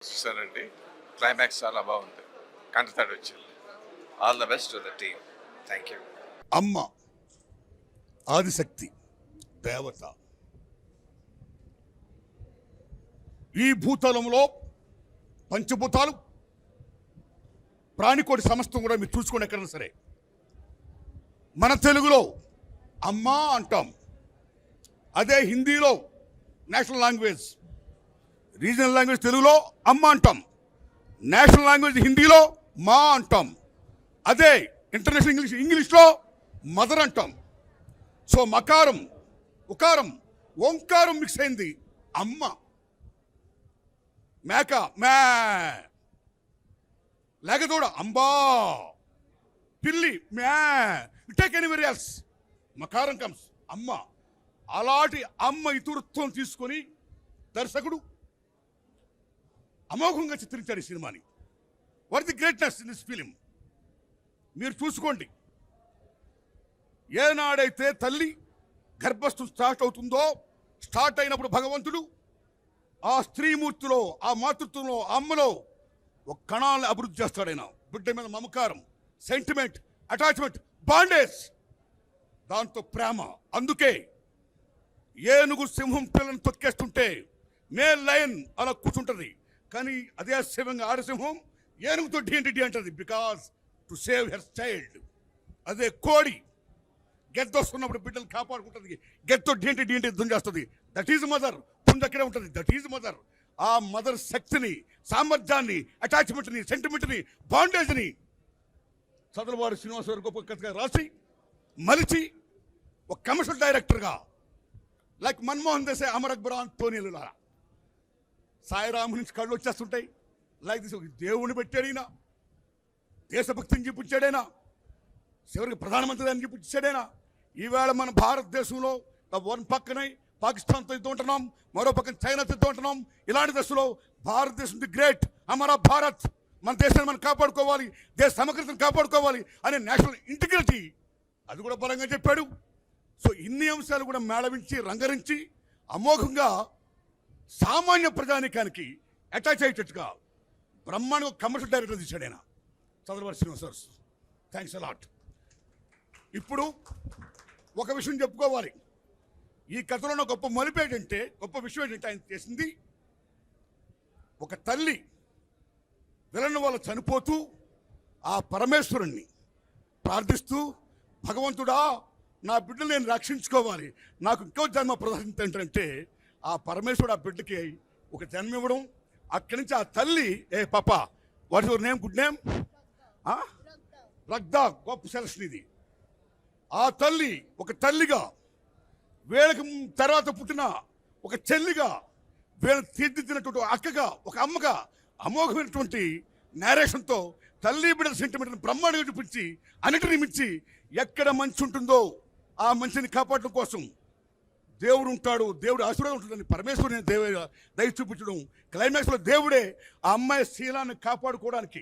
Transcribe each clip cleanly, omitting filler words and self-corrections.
చూసానండి. క్లైమాక్స్ చాలా బాగుంది. కంటతడి వచ్చింది. All the best to the team. Thank you. అమ్మ ఆదిశక్తి దేవత ఈ భూతలంలో పంచభూతాలు ప్రాణికోటి సమస్తం కూడా మీరు చూసుకోండి ఎక్కడైనా సరే. మన తెలుగులో అమ్మ అంటాం, అదే హిందీలో నేషనల్ లాంగ్వేజ్, రీజనల్ లాంగ్వేజ్ తెలుగులో అమ్మ అంటాం, నేషనల్ లాంగ్వేజ్ హిందీలో మా అంటాం, అదే ఇంటర్నేషనల్ ఇంగ్లీష్లో మదర్ అంటాం. సో మకారం ఉకారం ఓంకారం మిక్స్ అయింది అమ్మ. మేక మే, లేగదూడ అంబా, పిల్లి మ్యా, టేక్ ఎనీవేర్ ఎల్స్, మకారం కమ్స్ అమ్మ. అలాంటి అమ్మ ఇతురుత్వం తీసుకొని దర్శకుడు అమోఘంగా చిత్రించాడు ఈ సినిమాని. What the greatness in this film మీరు చూసుకోండి. ఏనాడైతే తల్లి గర్భస్థం స్టార్ట్ అవుతుందో, స్టార్ట్ అయినప్పుడు భగవంతుడు ఆ స్త్రీమూర్తిలో, ఆ మాతృత్వంలో, ఆ అమ్మలో ఒక కణాలను అభివృద్ధి చేస్తాడు. ఆయన బిడ్డ మీద మమకారం, సెంటిమెంట్, అటాచ్మెంట్, బాండేజ్, దాంతో ప్రేమ. అందుకే ఏనుగు సింహం పిల్లని తొక్కేస్తుంటే మేల్ లయన్ అలా కూర్చుంటుంది, కానీ అదే సింహంగా ఆడసింహం ఏనుగుతో డి అంటది, because to save her child. అదే కోడి గెద్ద వస్తున్నప్పుడు బిడ్డలు కాపాడుకుంటుంది, గెద్దో డి యుద్ధం చేస్తుంది. That is mother. పుంజ అక్కడే ఉంటుంది, దట్ ఈజ్ మదర్. ఆ మదర్ శక్తిని, సామర్థ్యాన్ని, అటాచ్మెంట్ని, సెంటిమెంట్ని, బాండేజ్ని చదలవాడు శ్రీనివాసరావు గొప్ప కథగా రాసి మలిచి ఒక కమర్షియల్ డైరెక్టర్గా లైక్ మన్మోహన్ దేశాయ్, అమర్ అక్బర్, అంతోనీలు సాయిరాము నుంచి కళ్ళు వచ్చేస్తుంటాయి. లైక్ దిస్ దేవుని పెట్టాడైనా, దేశభక్తిని చూపించాడైనా, చివరికి ప్రధానమంత్రి అని చూపించాడైనా. ఈవేళ మన భారతదేశంలో వన్ పక్కనై పాకిస్తాన్తో యుద్ధం ఉంటున్నాం, మరో పక్కన చైనాతో యుద్ధం ఉంటున్నాం. ఇలాంటి దశలో భారతదేశం ది గ్రేట్, అమరా భారత్, మన దేశాన్ని మనం కాపాడుకోవాలి, దేశ సమగ్రతను కాపాడుకోవాలి అనే నేషనల్ ఇంటిగ్రిటీ అది కూడా బలంగా చెప్పాడు. సో ఇన్ని అంశాలు కూడా మేళవించి రంగరించి అమోఘంగా సామాన్య ప్రజానికానికి అటాచ్ అయ్యేటట్టుగా బ్రహ్మాండంగా కమర్షియల్ డైరెక్టర్ తీశాడు ఆయన, చంద్రబాబు శ్రీనివాస్. Thanks a lot. ఇప్పుడు ఒక విషయం చెప్పుకోవాలి. ఈ కథలో ఉన్న గొప్ప మలుపు ఏంటంటే, గొప్ప విషయం ఏంటంటే, ఆయన చేసింది ఒక తల్లి విలన్ వల్ల చనిపోతూ ఆ పరమేశ్వరుణ్ణి ప్రార్థిస్తూ, భగవంతుడా నా బిడ్డలు నేను రక్షించుకోవాలి, నాకు ఇంకో జన్మ ప్రదర్శించంటే ఆ పరమేశ్వరుడు ఆ బిడ్డకి ఒక జన్మ ఇవ్వడం. అక్కడి నుంచి ఆ తల్లి, ఏ పాప what your name, good name, రగ్దా, గొప్ప సెలక్షన్ ఇది. ఆ తల్లి ఒక తల్లిగా, వీళ్ళకి తర్వాత పుట్టిన ఒక చెల్లిగా, వీళ్ళని తీర్చిదిద్దినటువంటి అక్కగా, ఒక అమ్మగా అమోఘమైనటువంటి నేరేషన్తో తల్లి బిడ్డల సెంటిమెంట్ని బ్రహ్మాండంగా చూపించి అన్నిటిని మించి ఎక్కడ మంచి ఉంటుందో ఆ మంచిని కాపాడటం కోసం దేవుడు ఉంటాడు, దేవుడు ఆశీర్వాదం ఉంటుందని పరమేశ్వరుని దయ చూపించడం. క్లైమాక్స్లో దేవుడే ఆ అమ్మాయి శీలాన్ని కాపాడుకోవడానికి,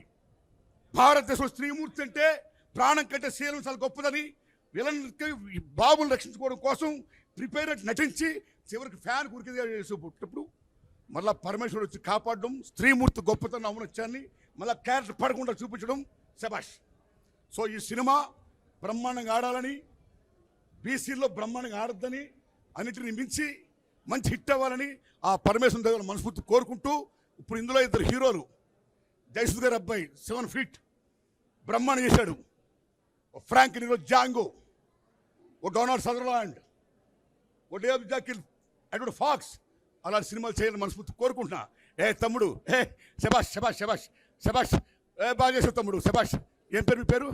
భారతదేశంలో స్త్రీమూర్తి అంటే ప్రాణం కంటే శీలం చాలా గొప్పదని విలన్కి బాబుని రక్షించుకోవడం కోసం ప్రిపేర్ నటించి చివరికి ఫ్యాన్ పుట్టినప్పుడు మళ్ళీ పరమేశ్వరుడు వచ్చి కాపాడడం, స్త్రీమూర్తి గొప్పతనం అవనొచ్చాన్ని మళ్ళీ క్యారెక్టర్ పడకుండా చూపించడం, శబాష్. సో ఈ సినిమా బ్రహ్మాండంగా ఆడాలని, బీసీలో బ్రహ్మాండంగా ఆడద్దని, అన్నిటిని మించి మంచి హిట్ అవ్వాలని ఆ పరమేశ్వరుని దగ్గర మనస్ఫూర్తి కోరుకుంటూ, ఇప్పుడు ఇందులో ఇద్దరు హీరోలు, జయసుద్ గారి అబ్బాయి 7 feet బ్రహ్మాండం చేశాడు, ఓ ఫ్రాంక్ నీరో జాంగో, ఓ డొనాల్డ్ సదర్లాండ్, ఓ డేవ్ జాకిల్, అటు ఫాక్స్, అలాంటి సినిమాలు చేయాలని మనస్ఫూర్తి కోరుకుంటున్నా. ఏ తమ్ముడు, ఏ శబాష్ శబాష్ శబాష్ శబాష్, ఏ బాగా చేసావు తమ్ముడు, శబాష్. ఏం పేరు మీ పేరు?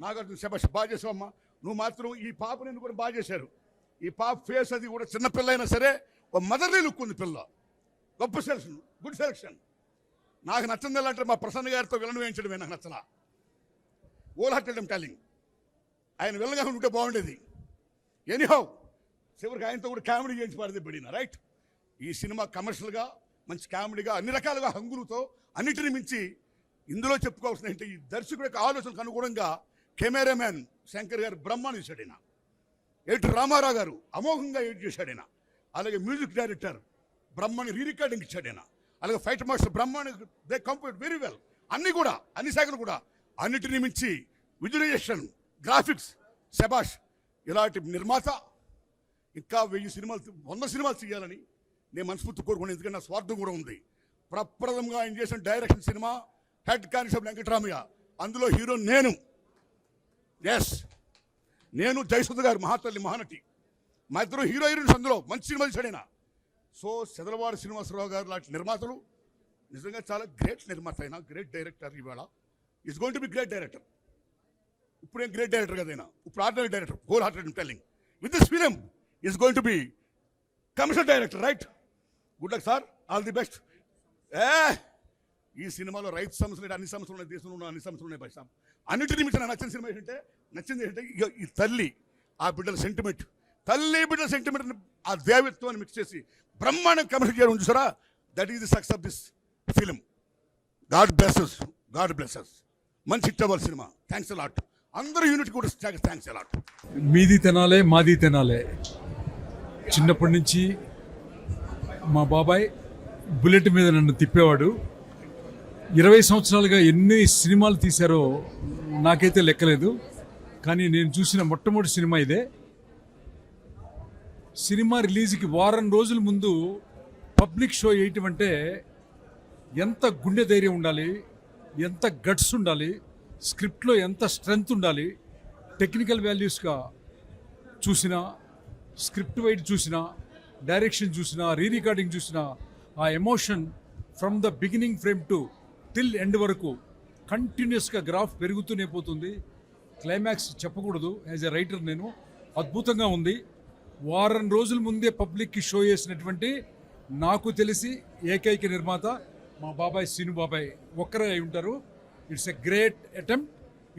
నాగార్జున. శబాష్, బాగా చేసావు అమ్మా. నువ్వు మాత్రం ఈ పాపని కూడా బాగా చేశారు. ఈ పాప ఫేస్ అది కూడా చిన్నపిల్ల అయినా సరే ఒక మదర్లీ లుక్ ఉంది పిల్ల. గొప్ప సెలక్షన్, గుడ్ సెలక్షన్. నాకు నచ్చింది ఎలా అంటే మా ప్రసన్న గారితో విలన్ వేయించడమే నాకు నచ్చలా. ఓల్ హార్టెడ్ టెలింగ్, ఆయన విలన్గా ఉంటే బాగుండేది. ఎనీహౌ చివరికి ఆయనతో కూడా కామెడీ చేయించి పాడితే పడిన రైట్. ఈ సినిమా కమర్షియల్గా మంచి కామెడీగా అన్ని రకాలుగా హంగులతో అన్నిటిని మించి ఇందులో చెప్పుకోవాల్సిన ఈ దర్శకుడి యొక్క ఆలోచనకు అనుగుణంగా కెమెరామ్యాన్ శంకర్ గారు బ్రహ్మాండం చేశాడు. ఆయన ఎడిటర్ రామారావు గారు అమోఘంగా ఎడిట్ చేశాడు. ఆయన అలాగే మ్యూజిక్ డైరెక్టర్ బ్రహ్మాండ రీ రికార్డింగ్ ఇచ్చాడు. ఆయన అలాగే fight master Brahmanda they complete very well. అన్ని కూడా అన్ని శాఖలు కూడా అన్నిటిని మించి విజువలైజేషన్ గ్రాఫిక్స్ శబాష్. ఇలాంటి నిర్మాత ఇంకా 1000 సినిమాలు 100 సినిమాలు చేయాలని నేను మనస్ఫూర్తి కోరుకున్నాను. ఎందుకంటే నా స్వార్థం కూడా ఉంది. ప్రప్రథమంగా ఆయన చేసిన direction cinema head constable Venkataramayya, అందులో హీరో నేను. ఎస్, నేను జయసుధ గారు మహాతల్లి మహానటి, మా ఇద్దరు హీరో హీరోయిన్స్ అందులో మంచి సినిమా తీసాడైనా. సో సెదలవాడ శ్రీనివాసరావు గారు లాంటి నిర్మాతలు నిజంగా చాలా గ్రేట్ నిర్మాత అయినా, గ్రేట్ డైరెక్టర్. ఇవాళ is going to be great director. ఇప్పుడేం గ్రేట్ డైరెక్టర్ కదైనా, ఇప్పుడు ordinary director. Whole hearted telling with this film is going to B commercial director, right? Good luck sir, all the best. ఈ సినిమాలో రైతు సమస్యలు అన్ని సమస్యలు ఉన్నాయి, దేశంలో ఉన్న అన్ని సమస్యలు ఉన్నాయి. పైసా అన్నింటినీ మించిన నచ్చిన సినిమా ఏంటంటే ఈ తల్లి ఆ బిడ్డల సెంటిమెంట్, తల్లి బిడ్డల సెంటిమెంట్ ఆ దేవత్వాన్ని మిక్స్ చేసి బ్రహ్మాండం కమర్షియల్ చేయడం చూసారా. That is the success of this film. God blesses, God blesses. మంచి హిట్ అవ్వాలి సినిమా. Thanks a lot. అందరూ యూనిట్ కూడా థ్యాంక్స్ అలాట్. మీది తినాలే మాది తినాలే. చిన్నప్పటి నుంచి మా బాబాయ్ బుల్లెట్ మీద నన్ను తిప్పేవాడు. 20 సంవత్సరాలుగా ఎన్ని సినిమాలు తీశారో నాకైతే లెక్కలేదు. కానీ నేను చూసిన మొట్టమొదటి సినిమా ఇదే. సినిమా రిలీజ్కి వారం రోజుల ముందు పబ్లిక్ షో వేయటం అంటే ఎంత గుండె ధైర్యం ఉండాలి, ఎంత గట్స్ ఉండాలి, స్క్రిప్ట్లో ఎంత స్ట్రెంగ్త్ ఉండాలి. టెక్నికల్ వాల్యూస్గా చూసినా, స్క్రిప్ట్ వైడ్ చూసినా, డైరెక్షన్ చూసినా, రీ రికార్డింగ్ చూసినా, ఆ emotion from the beginning frame to till end వరకు కంటిన్యూస్గా గ్రాఫ్ పెరుగుతూనే పోతుంది. క్లైమాక్స్ చెప్పకూడదు. యాజ్ ఎ రైటర్ నేను అద్భుతంగా ఉంది. వారం రోజుల ముందే పబ్లిక్కి షో చేసినటువంటి నాకు తెలిసి ఏకైక నిర్మాత మా బాబాయ్ సీను బాబాయ్ ఒక్కరే అయి ఉంటారు. It's a great attempt.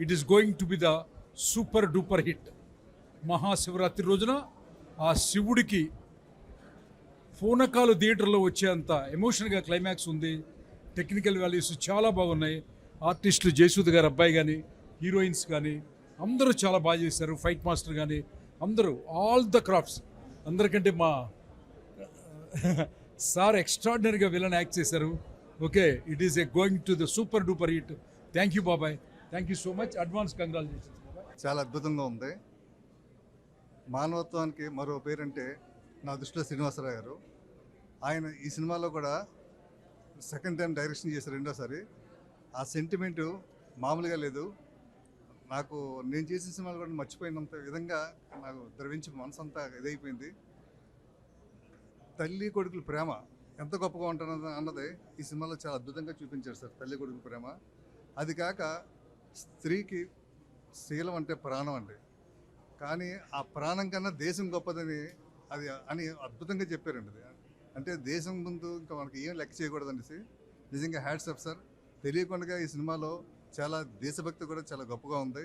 It is going to be the super duper hit. Mahashivratri రోజున ఆ శివుడికి పూనకాలు థియేటర్లో వచ్చేంత ఎమోషన్గా క్లైమాక్స్ ఉంది. టెక్నికల్ వాల్యూస్ చాలా బాగున్నాయి. ఆర్టిస్టులు జయసూద్ గారు అబ్బాయి కానీ, హీరోయిన్స్ కానీ అందరూ చాలా బాగా చేశారు. ఫైట్ మాస్టర్ కానీ అందరూ, ఆల్ ద క్రాఫ్ట్స్. అందరికంటే మా సార్ ఎక్స్ట్రాడినరీగా విలన్ యాక్ట్ చేశారు. Okay, it is a going to the super duper hit. Thank you బాబాయ్, thank you so much. Advance congratulations. చాలా అద్భుతంగా ఉంది. మానవత్వానికి మరో పేరంటే నా దృష్టిలో శ్రీనివాసరావు గారు. ఆయన ఈ సినిమాలో కూడా సెకండ్ టైం డైరెక్షన్ చేశారు, రెండోసారి. ఆ సెంటిమెంటు మామూలుగా లేదు. నాకు నేను చేసిన సినిమాలు కూడా మర్చిపోయినంత విధంగా నాకు ద్రవించి మనసంతా ఇదైపోయింది. తల్లి కొడుకుల ప్రేమ ఎంత గొప్పగా ఉంటున్నది అన్నది ఈ సినిమాలో చాలా అద్భుతంగా చూపించారు సార్. తల్లి కొడుకుల ప్రేమ, అది కాక స్త్రీకి శీలం అంటే ప్రాణం అండి. కానీ ఆ ప్రాణం కన్నా దేశం గొప్పదని అది అని అద్భుతంగా చెప్పారండి. అది అంటే దేశం ముందు ఇంకా మనకి ఏం లెక్క చేయకూడదనేసి నిజంగా హ్యాట్స్ ఆఫ్ సార్. తెలియకుండా ఈ సినిమాలో చాలా దేశభక్తి కూడా చాలా గొప్పగా ఉంది.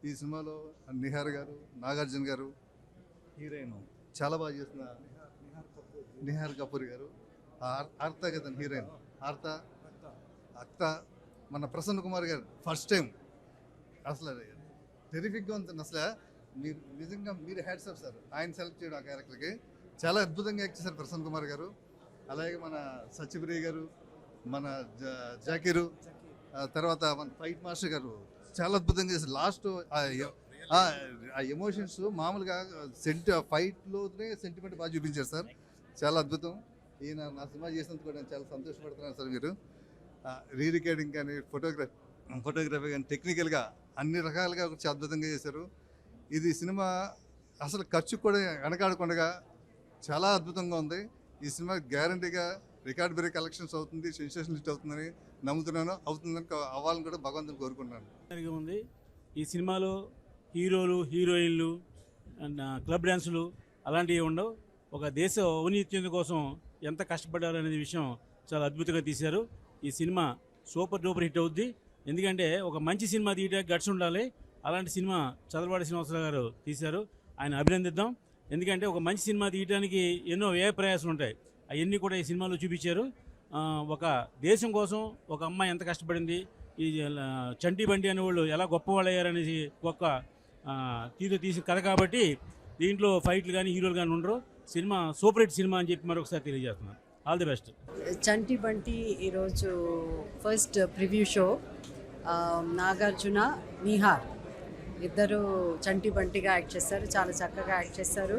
ఈ సినిమాలో నిహార్ గారు, నాగార్జున గారు, హీరోయిన్ చాలా బాగా చేసిన నిహార్ కపూర్ గారు, ఆర్త కదండి హీరోయిన్, ఆర్త అక్త, మన ప్రసన్న కుమార్ గారు ఫస్ట్ టైం అసలు టెరిఫిక్గా ఉంటుంది. అసలు మీరు నిజంగా మీరు హ్యాట్స్ ఆఫ్ సార్. ఆయన సెలెక్ట్ చేయడం ఆ క్యారెక్టర్కి చాలా అద్భుతంగా యాక్ట్ చేశారు ప్రసన్న కుమార్ గారు. అలాగే మన సత్యప్రియ గారు, మన జాకీరు, తర్వాత మన ఫైట్ మాస్టర్ గారు చాలా అద్భుతంగా చేశారు. లాస్ట్ ఆ ఎమోషన్స్ మామూలుగా ఫైట్లోనే సెంటిమెంట్ బాగా చూపించారు సార్. చాలా అద్భుతం. ఈయన నా సినిమా చేసినందుకు కూడా నేను చాలా సంతోషపడుతున్నాను సార్. మీరు రీ రికార్డింగ్ కానీ, ఫోటోగ్రఫీ కానీ టెక్నికల్గా అన్ని రకాలుగా చాలా అద్భుతంగా చేశారు. ఇది సినిమా అసలు ఖర్చు కూడా వెనకాడకుండా చాలా అద్భుతంగా ఉంది. ఈ సినిమా గ్యారంటీగా రికార్డ్ బ్రేక్ కలెక్షన్స్ అవుతుంది, సెన్సేషన్ హిట్ అవుతుందని నమ్ముతున్నాను. అవుతుందని అవ్వాలని కూడా భగవంతుని కోరుకుంటున్నాను. ఉంది ఈ సినిమాలో హీరోలు, హీరోయిన్లు, క్లబ్ డ్యాన్సులు అలాంటివి ఉండవు. ఒక దేశ ఔన్నత్యం కోసం ఎంత కష్టపడ్డారు అనేది విషయం చాలా అద్భుతంగా తీశారు. ఈ సినిమా సూపర్ డూపర్ హిట్ అవుద్ది. ఎందుకంటే ఒక మంచి సినిమా తీయడానికి గట్స్ ఉండాలి. అలాంటి సినిమా చదలవాడి శ్రీనివాసరావు గారు తీశారు. ఆయన అభినందిద్దాం. ఎందుకంటే ఒక మంచి సినిమా తీయడానికి ఎన్నో వ్యయ ప్రయాసాలు ఉంటాయి. అవన్నీ కూడా ఈ సినిమాలో చూపించారు. ఒక దేశం కోసం ఒక అమ్మాయి ఎంత కష్టపడింది, ఈ చంటి బండి అనేవాళ్ళు ఎలా గొప్పవాళ్ళు అయ్యారనేసి ఒక తీసిన కథ కాబట్టి దీంట్లో ఫైట్లు కానీ హీరోలు కానీ ఉండరు. సినిమా సూపర్ హిట్ సినిమా అని చెప్పి మరొకసారి తెలియజేస్తున్నాను. All the best. Chanti Banti ఈరోజు first preview show. Nagarjuna, Nihar ఇద్దరు చంటి బంటిగా యాక్ట్ చేస్తారు, చాలా చక్కగా యాక్ట్ చేస్తారు.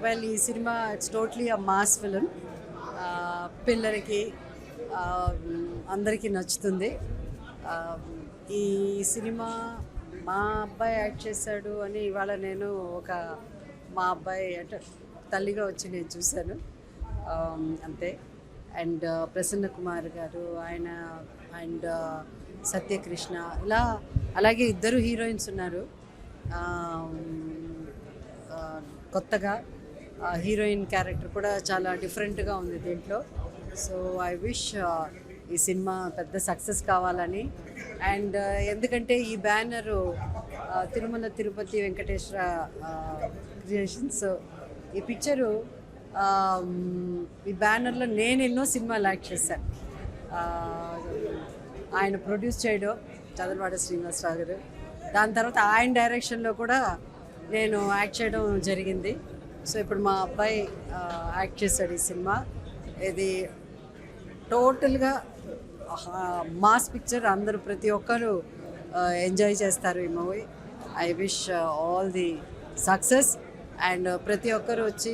వెల్, ఈ cinema it's totally a mass film. పిల్లలకి అందరికీ నచ్చుతుంది. ఈ సినిమా మా అబ్బాయి యాక్ట్ చేశాడు అని ఇవాళ నేను మా అబ్బాయి అంటే తల్లిగా వచ్చి నేను చూశాను, అంతే. అండ్ ప్రసన్న కుమార్ గారు ఆయన అండ్ సత్యకృష్ణ, ఇలా అలాగే ఇద్దరు హీరోయిన్స్ ఉన్నారు. కొత్తగా హీరోయిన్ క్యారెక్టర్ కూడా చాలా డిఫరెంట్గా ఉంది దీంట్లో. సో ఐ విష్ ఈ సినిమా పెద్ద సక్సెస్ కావాలని. అండ్ ఎందుకంటే ఈ బ్యానరు తిరుమల తిరుపతి వెంకటేశ్వర క్రియేషన్స్. ఈ పిక్చరు ఈ బ్యానర్లో నేను ఎన్నో సినిమాలు యాక్ట్ చేశాను. ఆయన ప్రొడ్యూస్ చేయడం చదలవాడ శ్రీనివాసరావు గారు, దాని తర్వాత ఆయన డైరెక్షన్లో కూడా నేను యాక్ట్ చేయడం జరిగింది. సో ఇప్పుడు మా అబ్బాయి యాక్ట్ చేశాడు ఈ సినిమా. ఇది టోటల్గా మాస్ పిక్చర్, అందరూ ప్రతి ఒక్కరు ఎంజాయ్ చేస్తారు ఈ movie. I wish all the success and ప్రతి ఒక్కరు వచ్చి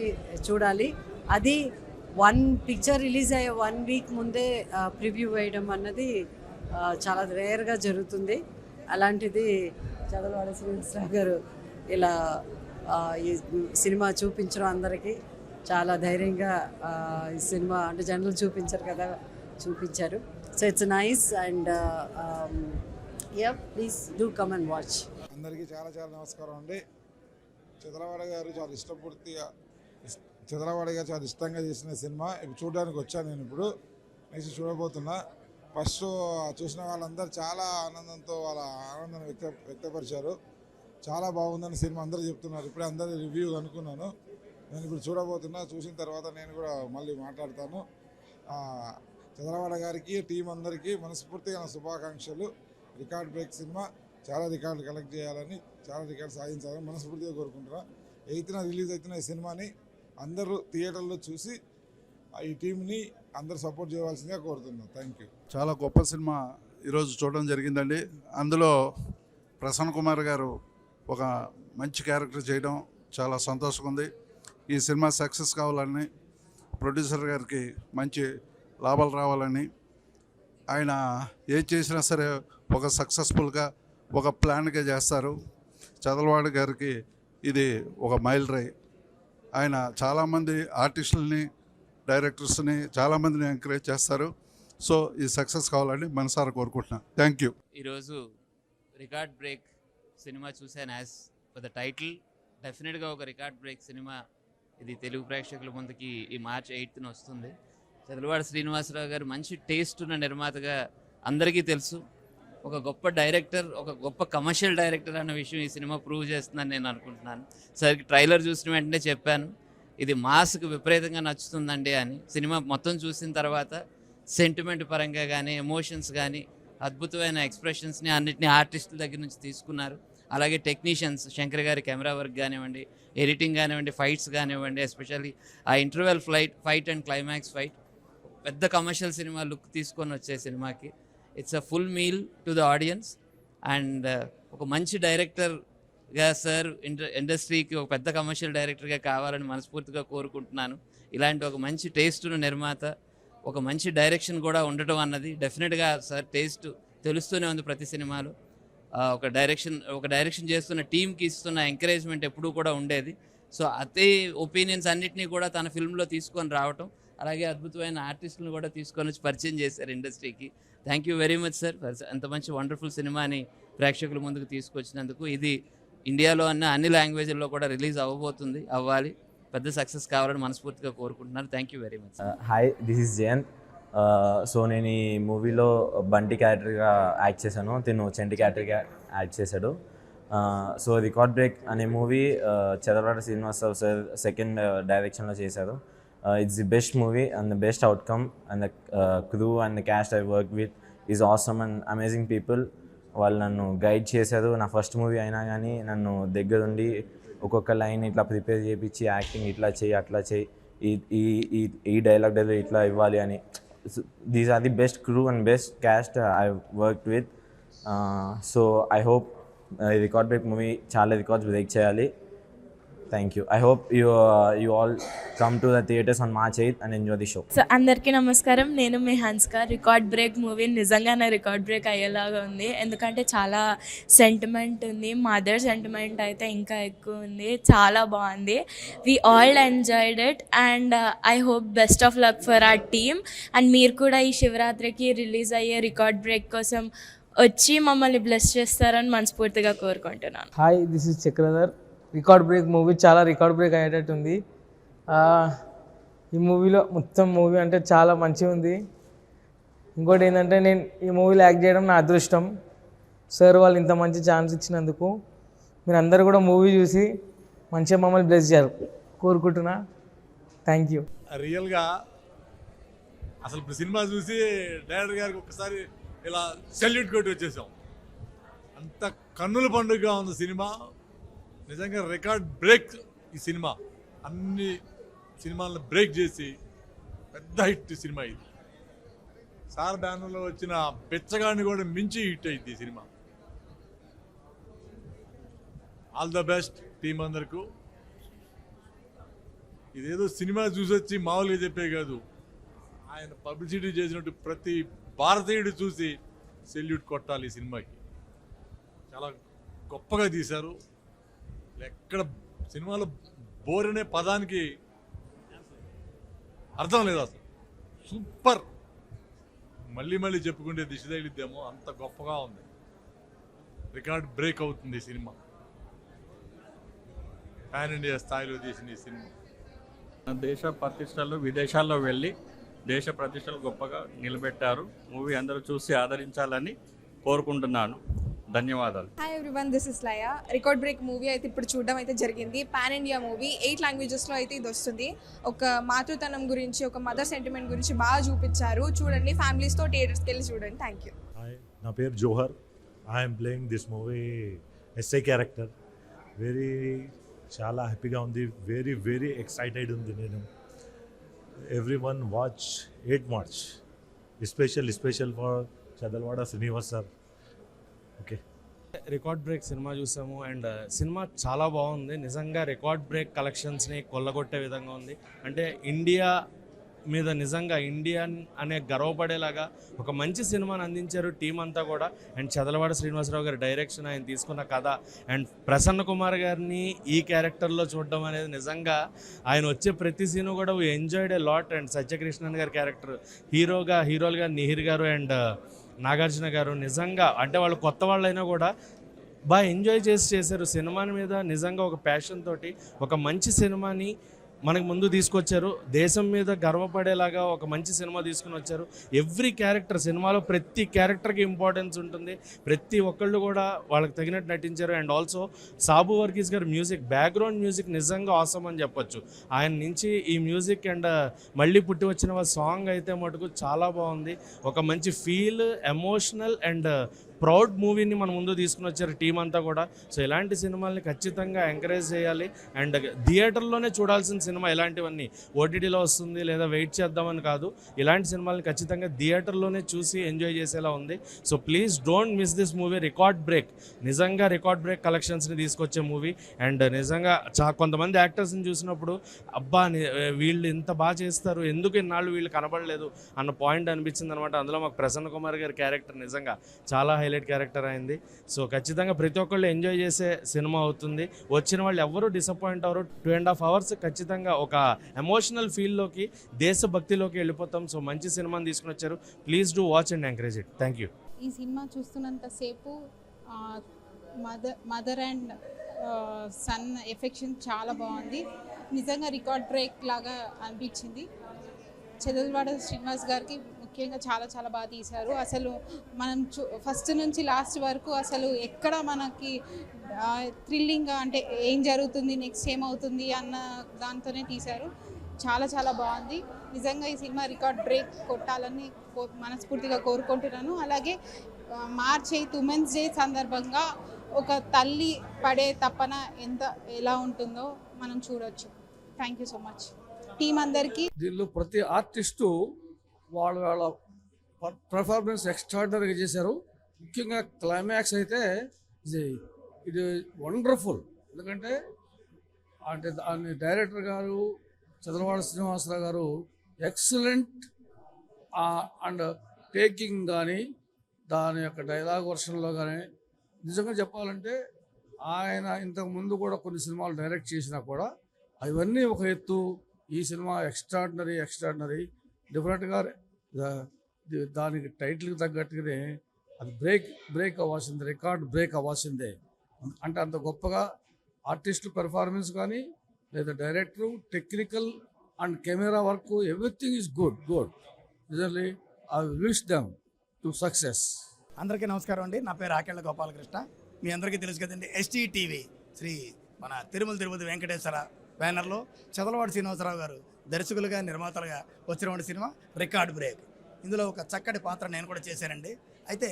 చూడాలి. అది పిక్చర్ రిలీజ్ అయ్యే 1 వీక్ ముందే ప్రివ్యూ వేయడం అన్నది చాలా రేర్గా జరుగుతుంది. అలాంటిది చదలవాడ శ్రీనివాసరావు గారు ఇలా ఈ సినిమా చూపించడం అందరికీ చాలా ధైర్యంగా ఈ సినిమా అంటే జనరల్ చూపించారు కదా, చూపించారు. So it's nice and please do come and watch. అందరికీ చాలా చాలా నమస్కారం అండి. చదలవాడ గారు చాలా ఇష్టపూర్తిగా చదలవాడ గారు చాలా ఇష్టంగా చేసిన సినిమా ఇప్పుడు చూడడానికి వచ్చాను. నేను ఇప్పుడు నెక్స్ట్ చూడబోతున్నా. ఫస్ట్ చూసిన వాళ్ళందరూ చాలా ఆనందంతో వాళ్ళ ఆనందాన్ని వ్యక్తపరిచారు. చాలా బాగుందని సినిమా అందరూ చెప్తున్నారు. ఇప్పుడే అందరూ రివ్యూ అనుకున్నాను. నేను ఇప్పుడు చూడబోతున్నా. చూసిన తర్వాత నేను కూడా మళ్ళీ మాట్లాడతాను. చదలవాడ గారికి, టీం అందరికీ మనస్ఫూర్తిగా నా శుభాకాంక్షలు. రికార్డ్ బ్రేక్ సినిమా, చాలా రికార్డులు కలెక్ట్ చేయాలని, చాలా రికార్డు సాధించాలని మనస్ఫూర్తిగా కోరుకుంటున్నా. 8న రిలీజ్ అవుతున్న ఈ సినిమాని అందరూ థియేటర్లో చూసి ఈ టీంని అందరూ సపోర్ట్ చేయవలసిందిగా కోరుతున్నాను. Thank you. చాలా గొప్ప సినిమా ఈరోజు చూడడం జరిగిందండి. అందులో ప్రసన్న కుమార్ గారు ఒక మంచి క్యారెక్టర్ చేయడం చాలా సంతోషంగా ఉంది. ఈ సినిమా సక్సెస్ కావాలని, ప్రొడ్యూసర్ గారికి మంచి లాభాలు రావాలని, ఆయన ఏం చేసినా సరే ఒక సక్సెస్ఫుల్గా ఒక ప్లాన్గా చేస్తారు. చదలవాడ గారికి ఇది ఒక మైల్ రైల్. ఆయన చాలామంది ఆర్టిస్టులని, డైరెక్టర్స్ని చాలామందిని ఎంకరేజ్ చేస్తారు. సో ఈ సక్సెస్ కావాలని మనసారా కోరుకుంటున్నాను. Thank you. ఈరోజు రికార్డ్ బ్రేక్ సినిమా చూశాను. యాజ్ ఫర్ ద టైటిల్, డెఫినెట్గా ఒక రికార్డ్ బ్రేక్ సినిమా ఇది తెలుగు ప్రేక్షకుల ముందుకి ఈ March 8న వస్తుంది. చదలవాడ శ్రీనివాసరావు గారు మంచి టేస్ట్ ఉన్న నిర్మాతగా అందరికీ తెలుసు. ఒక గొప్ప డైరెక్టర్, ఒక గొప్ప కమర్షియల్ డైరెక్టర్ అన్న విషయం ఈ సినిమా ప్రూవ్ చేస్తుందని నేను అనుకుంటున్నాను. సరికి ట్రైలర్ చూసిన వెంటనే చెప్పాను, ఇది మాస్కి విపరీతంగా నచ్చుతుందండి అని. సినిమా మొత్తం చూసిన తర్వాత సెంటిమెంట్ పరంగా కానీ, ఎమోషన్స్ కానీ, అద్భుతమైన ఎక్స్ప్రెషన్స్ని అన్నిటినీ ఆర్టిస్టుల దగ్గర నుంచి తీసుకున్నారు. అలాగే టెక్నీషియన్స్, శంకర్ గారి కెమెరా వర్క్ కానివ్వండి, ఎడిటింగ్ కానివ్వండి, ఫైట్స్ కానివ్వండి, ఎస్పెషల్లీ ఆ interval fight and climax fight పెద్ద కమర్షియల్ సినిమా లుక్ తీసుకొని వచ్చే సినిమాకి it's a full meal to the audience. And ఒక మంచి డైరెక్టర్గా సార్ ఇండస్ట్రీకి ఒక పెద్ద కమర్షియల్ డైరెక్టర్గా కావాలని మనస్ఫూర్తిగా కోరుకుంటున్నాను. ఇలాంటి ఒక మంచి టేస్ట్ ఉన్న నిర్మాత, ఒక మంచి డైరెక్షన్ కూడా ఉండటం అన్నది డెఫినెట్గా సార్ టేస్ట్ తెలుస్తూనే ఉంది ప్రతి సినిమాలో. ఒక డైరెక్షన్ చేస్తున్న టీంకి ఇస్తున్న ఎంకరేజ్మెంట్ ఎప్పుడూ కూడా ఉండేది. సో అదే ఒపీనియన్స్ అన్నింటినీ కూడా తన ఫిల్మ్లో తీసుకొని రావటం, అలాగే అద్భుతమైన ఆర్టిస్టులను కూడా తీసుకొని వచ్చి పరిచయం చేశారు ఇండస్ట్రీకి. Thank you very much sir for అంత మంచి వండర్ఫుల్ సినిమాని ప్రేక్షకుల ముందుకు తీసుకొచ్చినందుకు. ఇది ఇండియాలో అన్ని లాంగ్వేజ్ల్లో కూడా రిలీజ్ అవ్వాలి, పెద్ద సక్సెస్ కావాలని మనస్ఫూర్తిగా కోరుకుంటున్నాను. Thank you very much. Hi, this is Jayant. So నేను ఈ మూవీలో బంటి క్యారెక్టర్గా యాక్ట్ చేశాను, తిను చంటి క్యారెక్టర్గా యాక్ట్ చేశాడు. సో రికార్డ్ బ్రేక్ అనే movie Chadalavada Srinivasarao sir second డైరెక్షన్లో చేశారు. It's the best movie and the best outcome and the crew and the cast I work with is awesome and amazing people. వాళ్ళు నన్ను గైడ్ చేశారు. నా ఫస్ట్ మూవీ అయినా కానీ నన్ను దగ్గరుండి ఒక్కొక్క లైన్ ఇట్లా ప్రిపేర్ చేయించి యాక్టింగ్ ఇట్లా చేయి అట్లా చేయి ఈ డైలాగ్ డెలివరీ ఇట్లా ఇవ్వాలి అని. These are the best crew and best cast I worked with. So I hope ఈ రికార్డ్ బ్రేక్ మూవీ చాలా రికార్డ్స్ బ్రేక్ చేయాలి. Thank you. I hope you all come to the theatres on March 8th and enjoy the show. So అందరికీ నమస్కారం, నేను మీ హన్స్కా. Record break movie నిజంగానే record break అయ్యేలాగా ఉంది, ఎందుకంటే చాలా సెంటిమెంట్ ఉంది. మదర్ సెంటిమెంట్ అయితే ఇంకా ఎక్కువ ఉంది. చాలా బాగుంది. We all enjoyed it and I hope best of luck for our team. And మీరు కూడా ఈ శివరాత్రికి రిలీజ్ అయ్యే రికార్డ్ బ్రేక్ కోసం వచ్చి మమ్మల్ని బ్లెస్ చేస్తారని మనస్ఫూర్తిగా కోరుకుంటున్నాను. Hi, this is Chakradhar. Record break movie చాలా రికార్డ్ బ్రేక్ అయ్యేటట్టు ఉంది. ఈ మూవీలో మొత్తం మూవీ అంటే చాలా మంచిగా ఉంది. ఇంకోటి ఏంటంటే నేను ఈ మూవీలో యాక్ట్ చేయడం నా అదృష్టం. సార్ వాళ్ళు ఇంత మంచి ఛాన్స్ ఇచ్చినందుకు మీరు అందరూ కూడా మూవీ చూసి మంచిగా మమ్మల్ని బ్లెస్ చేయాలి కోరుకుంటున్నా. Thank you. రియల్గా అసలు ఇప్పుడు సినిమా చూసి డైరెక్టర్ గారికి ఒక్కసారి ఇలా సెల్యూట్ కొట్టి వచ్చేసాం. అంత కన్నుల పండుగగా ఉంది సినిమా. నిజంగా రికార్డ్ బ్రేక్ ఈ సినిమా. అన్ని సినిమాలను బ్రేక్ చేసి పెద్ద హిట్ సినిమా ఇది. సార్ బ్యానర్లో వచ్చిన బెచ్చగాడిని కూడా మించి హిట్ అయింది ఈ cinema. All the best team అందరికీ. ఇదేదో సినిమా చూసొచ్చి మామూలుగా చెప్పే కాదు, ఆయన పబ్లిసిటీ చేసినట్టు ప్రతి భారతీయుడు చూసి సెల్యూట్ కొట్టాలి ఈ సినిమాకి. చాలా గొప్పగా తీశారు. ఎక్కడ సినిమాలో బోర్ అనే పదానికి అర్థం లేదు అసలు. సూపర్. మళ్ళీ మళ్ళీ చెప్పుకుంటే దిశ తగిలిద్దేమో, అంత గొప్పగా ఉంది. రికార్డ్ బ్రేక్ అవుతుంది ఈ సినిమా. పాన్ ఇండియా స్థాయిలో తీసిన ఈ సినిమా. దేశ ప్రతిష్టలు విదేశాల్లో వెళ్ళి దేశ ప్రతిష్టలు గొప్పగా నిలబెట్టారు. మూవీ అందరూ చూసి ఆదరించాలని కోరుకుంటున్నాను. ధన్యవాదాలు. Hi everyone, this is Laya. Record break movie అయితే ఇప్పుడు చూడడం అయితే జరిగింది. పాన్ ఇండియా మూవీ, 8 లాంగ్వేజెస్లో అయితే ఇది వస్తుంది. ఒక మాతృతనం గురించి, ఒక మదర్ సెంటిమెంట్ గురించి బాగా చూపించారు. చూడండి, ఫ్యామిలీస్తో థియేటర్స్కి వెళ్ళి చూడండి. Thank you. హాయ్, నా పేరు Johar. I'm playing this movie SI character. చాలా హ్యాపీగా ఉంది. వెరీ ఎక్సైటెడ్ ఉంది నేను. Everyone watch 8 March. Special for Chadalavada Srinivas sir. Okay. Record break సినిమా చూసాము అండ్ సినిమా చాలా బాగుంది. నిజంగా రికార్డ్ బ్రేక్ కలెక్షన్స్ని కొల్లగొట్టే విధంగా ఉంది. అంటే ఇండియా మీద నిజంగా ఇండియన్ అనే గర్వపడేలాగా ఒక మంచి సినిమాని అందించారు టీం అంతా కూడా. అండ్ చదలవాడ శ్రీనివాసరావు గారి డైరెక్షన్, ఆయన తీసుకున్న కథ అండ్ ప్రసన్న కుమార్ గారిని ఈ క్యారెక్టర్లో చూడడం అనేది నిజంగా ఆయన వచ్చే ప్రతి సీను కూడా we enjoyed a lot. And Satyakrishnan గారి క్యారెక్టర్ హీరోలుగా నిహిర్ గారు అండ్ నాగార్జున గారు నిజంగా అంటే వాళ్ళు కొత్త వాళ్ళైనా కూడా బాగా ఎంజాయ్ చేశారు సినిమాని మీద. నిజంగా ఒక ప్యాషన్ తోటి ఒక మంచి సినిమాని మనకు ముందు తీసుకొచ్చారు. దేశం మీద గర్వపడేలాగా ఒక మంచి సినిమా తీసుకుని వచ్చారు. ఎవ్రీ క్యారెక్టర్ సినిమాలో ప్రతి క్యారెక్టర్కి ఇంపార్టెన్స్ ఉంటుంది. ప్రతి ఒక్కళ్ళు కూడా వాళ్ళకి తగినట్టు నటించారు. అండ్ ఆల్సో సాబు వర్గీస్ గారి మ్యూజిక్, బ్యాక్గ్రౌండ్ మ్యూజిక్ నిజంగా ఆసమ్ అని చెప్పొచ్చు. ఆయన నుంచి ఈ మ్యూజిక్ అండ్ మళ్ళీ పుట్టి వచ్చిన సాంగ్ అయితే మటుకు చాలా బాగుంది. ఒక మంచి ఫీల్, ఎమోషనల్ అండ్ ప్రౌడ్ మూవీని మన ముందు తీసుకుని వచ్చారు టీం అంతా కూడా. సో ఇలాంటి సినిమాల్ని ఖచ్చితంగా ఎంకరేజ్ చేయాలి. అండ్ థియేటర్లోనే చూడాల్సిన సినిమా ఇలాంటివన్నీ. ఓటీటీలో వస్తుంది లేదా వెయిట్ చేద్దామని కాదు, ఇలాంటి సినిమాల్ని ఖచ్చితంగా థియేటర్లోనే చూసి ఎంజాయ్ చేసేలా ఉంది. So please don't miss this movie. Record break, నిజంగా రికార్డ్ బ్రేక్ కలెక్షన్స్ని తీసుకొచ్చే మూవీ. అండ్ నిజంగా కొంతమంది యాక్టర్స్ని చూసినప్పుడు అబ్బా వీళ్ళు ఇంత బాగా చేస్తారు, ఎందుకు ఇన్నాళ్ళు వీళ్ళు కనబడలేదు అన్న పాయింట్ అనిపించింది అనమాట. అందులో మాకు ప్రసన్న కుమార్ గారి క్యారెక్టర్ నిజంగా చాలా హైలైట్ క్యారెక్టర్ అయింది. సో ఖచ్చితంగా ప్రతి ఒక్కళ్ళు ఎంజాయ్ చేసే సినిమా అవుతుంది. వచ్చిన వాళ్ళు ఎవరు డిసప్పాయింట్ అవ్వరు. 2.5 hours ఖచ్చితంగా ఒక ఎమోషనల్ ఫీల్లోకి, దేశభక్తిలోకి వెళ్ళిపోతాం. సో మంచి సినిమాని తీసుకుని వచ్చారు. Please do watch and encourage it. Thank you. ఈ సినిమా చూస్తున్నంతసేపు మదర్ అండ్ సన్ ఎఫెక్షన్ చాలా బాగుంది. నిజంగా రికార్డ్ బ్రేక్ లాగా అనిపించింది. చదలవాడ శ్రీనివాస్ గారికి ముఖ్యంగా చాలా బాగా తీశారు. అసలు మనం ఫస్ట్ నుంచి లాస్ట్ వరకు అసలు ఎక్కడ మనకి థ్రిల్లింగ్గా అంటే ఏం జరుగుతుంది, నెక్స్ట్ ఏమవుతుంది అన్న దాంతోనే తీశారు. చాలా బాగుంది. నిజంగా ఈ సినిమా రికార్డ్ బ్రేక్ కొట్టాలని మనస్ఫూర్తిగా కోరుకుంటున్నాను. అలాగే March 8 ఉమెన్స్ డే సందర్భంగా ఒక తల్లి పడే తపన ఎలా ఉంటుందో మనం చూడొచ్చు. Thank you so much. Team అందరికీ. దీనిలో ప్రతి ఆర్టిస్టు వాళ్ళ పర్ఫార్మెన్స్ ఎక్స్ట్రాడినరీగా చేశారు. ముఖ్యంగా క్లైమాక్స్ అయితే ఇది వండర్ఫుల్. ఎందుకంటే అంటే దాని డైరెక్టర్ గారు చంద్రవాడ శ్రీనివాసరావు గారు ఎక్సలెంట్ అండ్ టేకింగ్ కానీ దాని యొక్క డైలాగ్ వర్షన్లో కానీ నిజంగా చెప్పాలంటే ఆయన ఇంతకు ముందు కూడా కొన్ని సినిమాలు డైరెక్ట్ చేసినా కూడా అవన్నీ ఒక ఎత్తు. ఈ సినిమా ఎక్స్ట్రాడినరీ డెఫినెట్గా దానికి టైటిల్కి తగ్గట్టుగానే అది బ్రేక్ అవ్వాల్సిందే, రికార్డ్ బ్రేక్ అవ్వాల్సిందే. అంటే అంత గొప్పగా ఆర్టిస్ట్ పెర్ఫార్మెన్స్ కానీ లేదా director technical and camera work everything is good. రిజల్లీ I wish them to success. అందరికీ నమస్కారం అండి. నా పేరు ఆకెళ్ళ గోపాలకృష్ణ. మీ అందరికీ తెలుసు కదండి, STTV శ్రీ మన తిరుమల తిరుపతి వెంకటేశ్వర బ్యానర్లో చదలవాడ శ్రీనివాసరావు గారు దర్శకులుగా నిర్మాతలుగా వచ్చినటువంటి సినిమా రికార్డ్ బ్రేక్. ఇందులో ఒక చక్కటి పాత్ర నేను కూడా చేశానండి. అయితే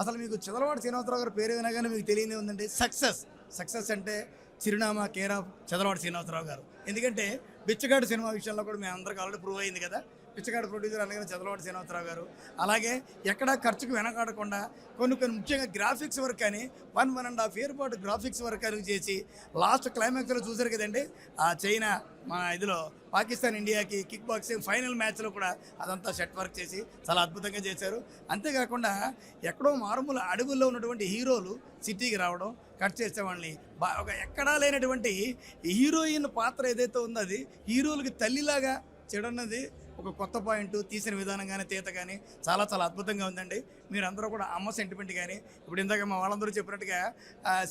అసలు మీకు చదలవాడ శ్రీనివాసరావు గారు పేరు వినగానే మీకు తెలియదే ఉందండి. సక్సెస్ అంటే చిరునామా కేర్ ఆఫ్ చదలవాడ శ్రీనివాసరావు గారు. ఎందుకంటే బిచ్చగాడు సినిమా విషయంలో కూడా మేము అందరికీ ఆల్రెడీ ప్రూవ్ అయింది కదా. పిచ్చగాడు ప్రొడ్యూసర్ అలాగే చదలవాడ శ్రీనివాసరావు గారు. అలాగే ఎక్కడా ఖర్చుకు వెనకాడకుండా కొన్ని ముఖ్యంగా గ్రాఫిక్స్ వర్క్ కానీ 1.5 year పాటు గ్రాఫిక్స్ వర్క్ అని చేసి లాస్ట్ క్లైమాక్స్లో చూశారు కదండి. ఆ చైనా మన ఇదిలో పాకిస్తాన్ ఇండియాకి కిక్ బాక్సింగ్ ఫైనల్ మ్యాచ్లో కూడా అదంతా సెట్ వర్క్ చేసి చాలా అద్భుతంగా చేశారు. అంతేకాకుండా ఎక్కడో మారుమూల అడవుల్లో ఉన్నటువంటి హీరోలు సిటీకి రావడం, కట్ చేసే వాళ్ళని ఒక ఎక్కడా లేనటువంటి హీరోయిన్ పాత్ర ఏదైతే ఉందో అది హీరోలకి తల్లిలాగా చేయడన్నది ఒక కొత్త పాయింట్. తీసిన విధానం కానీ తీత కానీ చాలా అద్భుతంగా ఉందండి. మీరందరూ కూడా అమ్మ సెంటిమెంట్ కానీ ఇప్పుడు ఇందాక మా వాళ్ళందరూ చెప్పినట్టుగా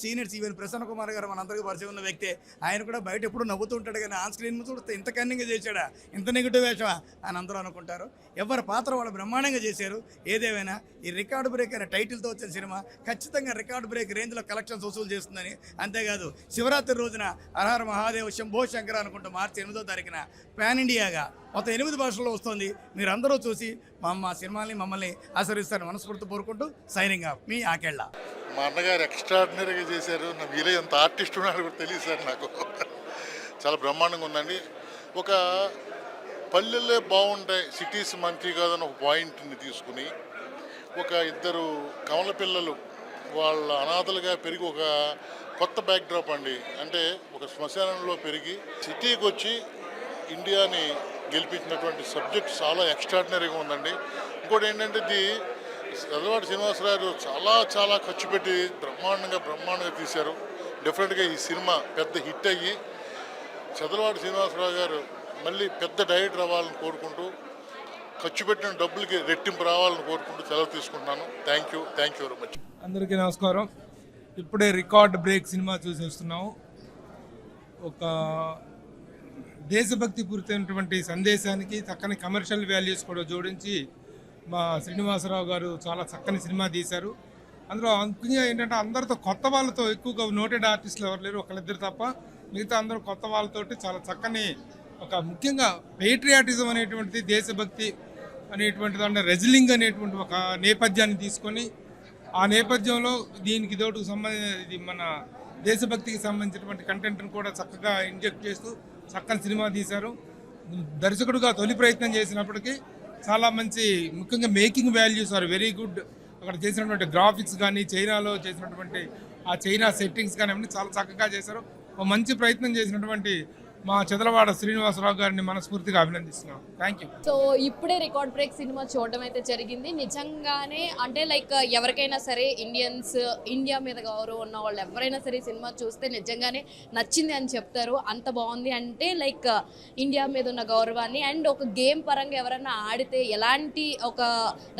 సీనియర్స్ ఈవెన్ ప్రసన్న కుమార్ గారు మనందరికీ పరిచయం ఉన్న వ్యక్తే. ఆయన కూడా బయట ఎప్పుడు నవ్వుతూ ఉంటాడు కానీ ఆన్ స్క్రీన్ చూస్తే ఇంత కన్నింగ్గా చేశాడా, ఇంత నెగిటివ్ వేషమా అని అందరూ అనుకుంటారు. ఎవరి పాత్ర వాళ్ళు బ్రహ్మాండంగా చేశారు. ఏదేమైనా ఈ రికార్డ్ బ్రేక్ అనే టైటిల్తో వచ్చిన సినిమా ఖచ్చితంగా రికార్డ్ బ్రేక్ రేంజ్లో కలెక్షన్స్ వసూలు చేస్తుందని. అంతేకాదు శివరాత్రి రోజున హరహర మహాదేవ్ శంభో శంకర అనుకుంటూ March 8వ తారీఖున పాన్ ఇండియాగా మొత్తం 8 భాషల్లో వస్తుంది. మీరందరూ చూసి మా సినిమాని మమ్మల్ని ఆశీర్వదిస్తారని మనస్ఫూర్తి కోరుకుంటూ సైనింగ్ ఆఫ్ మీ ఆకెళ్ళ. మా అన్నగారు ఎక్స్ట్రాడినరీగా చేశారు. నా వీలే ఎంత ఆర్టిస్ట్ ఉన్నాడు కూడా తెలియదు సార్ నాకు. చాలా బ్రహ్మాండంగా ఉందండి. ఒక పల్లెల్లే బాగుంటాయి, సిటీస్ మంచి కాదని ఒక పాయింట్ని తీసుకుని ఒక ఇద్దరు కమల పిల్లలు వాళ్ళ అనాథలుగా పెరిగి ఒక కొత్త బ్యాక్డ్రాప్ అండి. అంటే ఒక శ్మశానంలో పెరిగి సిటీకి వచ్చి ఇండియాని గెలిపించినటువంటి సబ్జెక్ట్ చాలా ఎక్స్ట్రాడినరీగా ఉందండి. ఇంకోటి ఏంటంటే ఇది చదలవాడ శ్రీనివాసరావు చాలా ఖర్చు పెట్టి బ్రహ్మాండంగా తీశారు. డెఫినెట్గా ఈ సినిమా పెద్ద హిట్ అయ్యి చదలవాడ శ్రీనివాసరావు గారు మళ్ళీ పెద్ద డైరెక్టర్ అవ్వాలని కోరుకుంటూ ఖర్చు పెట్టిన డబ్బులకి రెట్టింపు రావాలని కోరుకుంటూ సెలవు తీసుకుంటున్నాను. Thank you very much. అందరికీ నమస్కారం. ఇప్పుడే రికార్డ్ బ్రేక్ సినిమా చూసి వస్తున్నాము. ఒక దేశభక్తి పూరితమైనటువంటి సందేశానికి చక్కని కమర్షియల్ వాల్యూస్ కూడా జోడించి మా శ్రీనివాసరావు గారు చాలా చక్కని సినిమా తీశారు. అందులో ముఖ్యంగా ఏంటంటే అందరితో కొత్త వాళ్ళతో ఎక్కువగా నోటెడ్ ఆర్టిస్టులు ఎవరు లేరు, ఒకళ్ళిద్దరు తప్ప. మిగతా అందరూ కొత్త వాళ్ళతోటి చాలా చక్కని ఒక ముఖ్యంగా పేట్రియాటిజం అనేటువంటిది, దేశభక్తి అనేటువంటిది అంటే రెజ్లింగ్ అనేటువంటి ఒక నేపథ్యాన్ని తీసుకొని ఆ నేపథ్యంలో దీనికి తోటి ఇది మన దేశభక్తికి సంబంధించినటువంటి కంటెంట్ను కూడా చక్కగా ఇంజెక్ట్ చేస్తూ చక్కని సినిమా తీశారు. దర్శకుడుగా తొలి ప్రయత్నం చేసినప్పటికీ చాలా మంచి ముఖ్యంగా making values are very good. అక్కడ చేసినటువంటి గ్రాఫిక్స్ కానీ చైనాలో చేసినటువంటి ఆ చైనా సెట్టింగ్స్ కానీ అన్నీ చాలా చక్కగా చేశారు. ఒక మంచి ప్రయత్నం చేసినటువంటి మా చదలవాడ శ్రీనివాసరావు గారిని మనస్ఫూర్తిగా అభినందిస్తున్నాం. Thank you. సో ఇప్పుడే రికార్డ్ బ్రేక్ సినిమా చూడడం అయితే జరిగింది. నిజంగానే అంటే లైక్ ఎవరికైనా సరే ఇండియా మీద గౌరవం ఉన్న వాళ్ళు ఎవరైనా సరే సినిమా చూస్తే నిజంగానే నచ్చింది అని చెప్తారు. అంత బాగుంది అంటే లైక్ ఇండియా మీద ఉన్న గౌరవాన్ని అండ్ ఒక గేమ్ పరంగా ఎవరైనా ఆడితే ఎలాంటి ఒక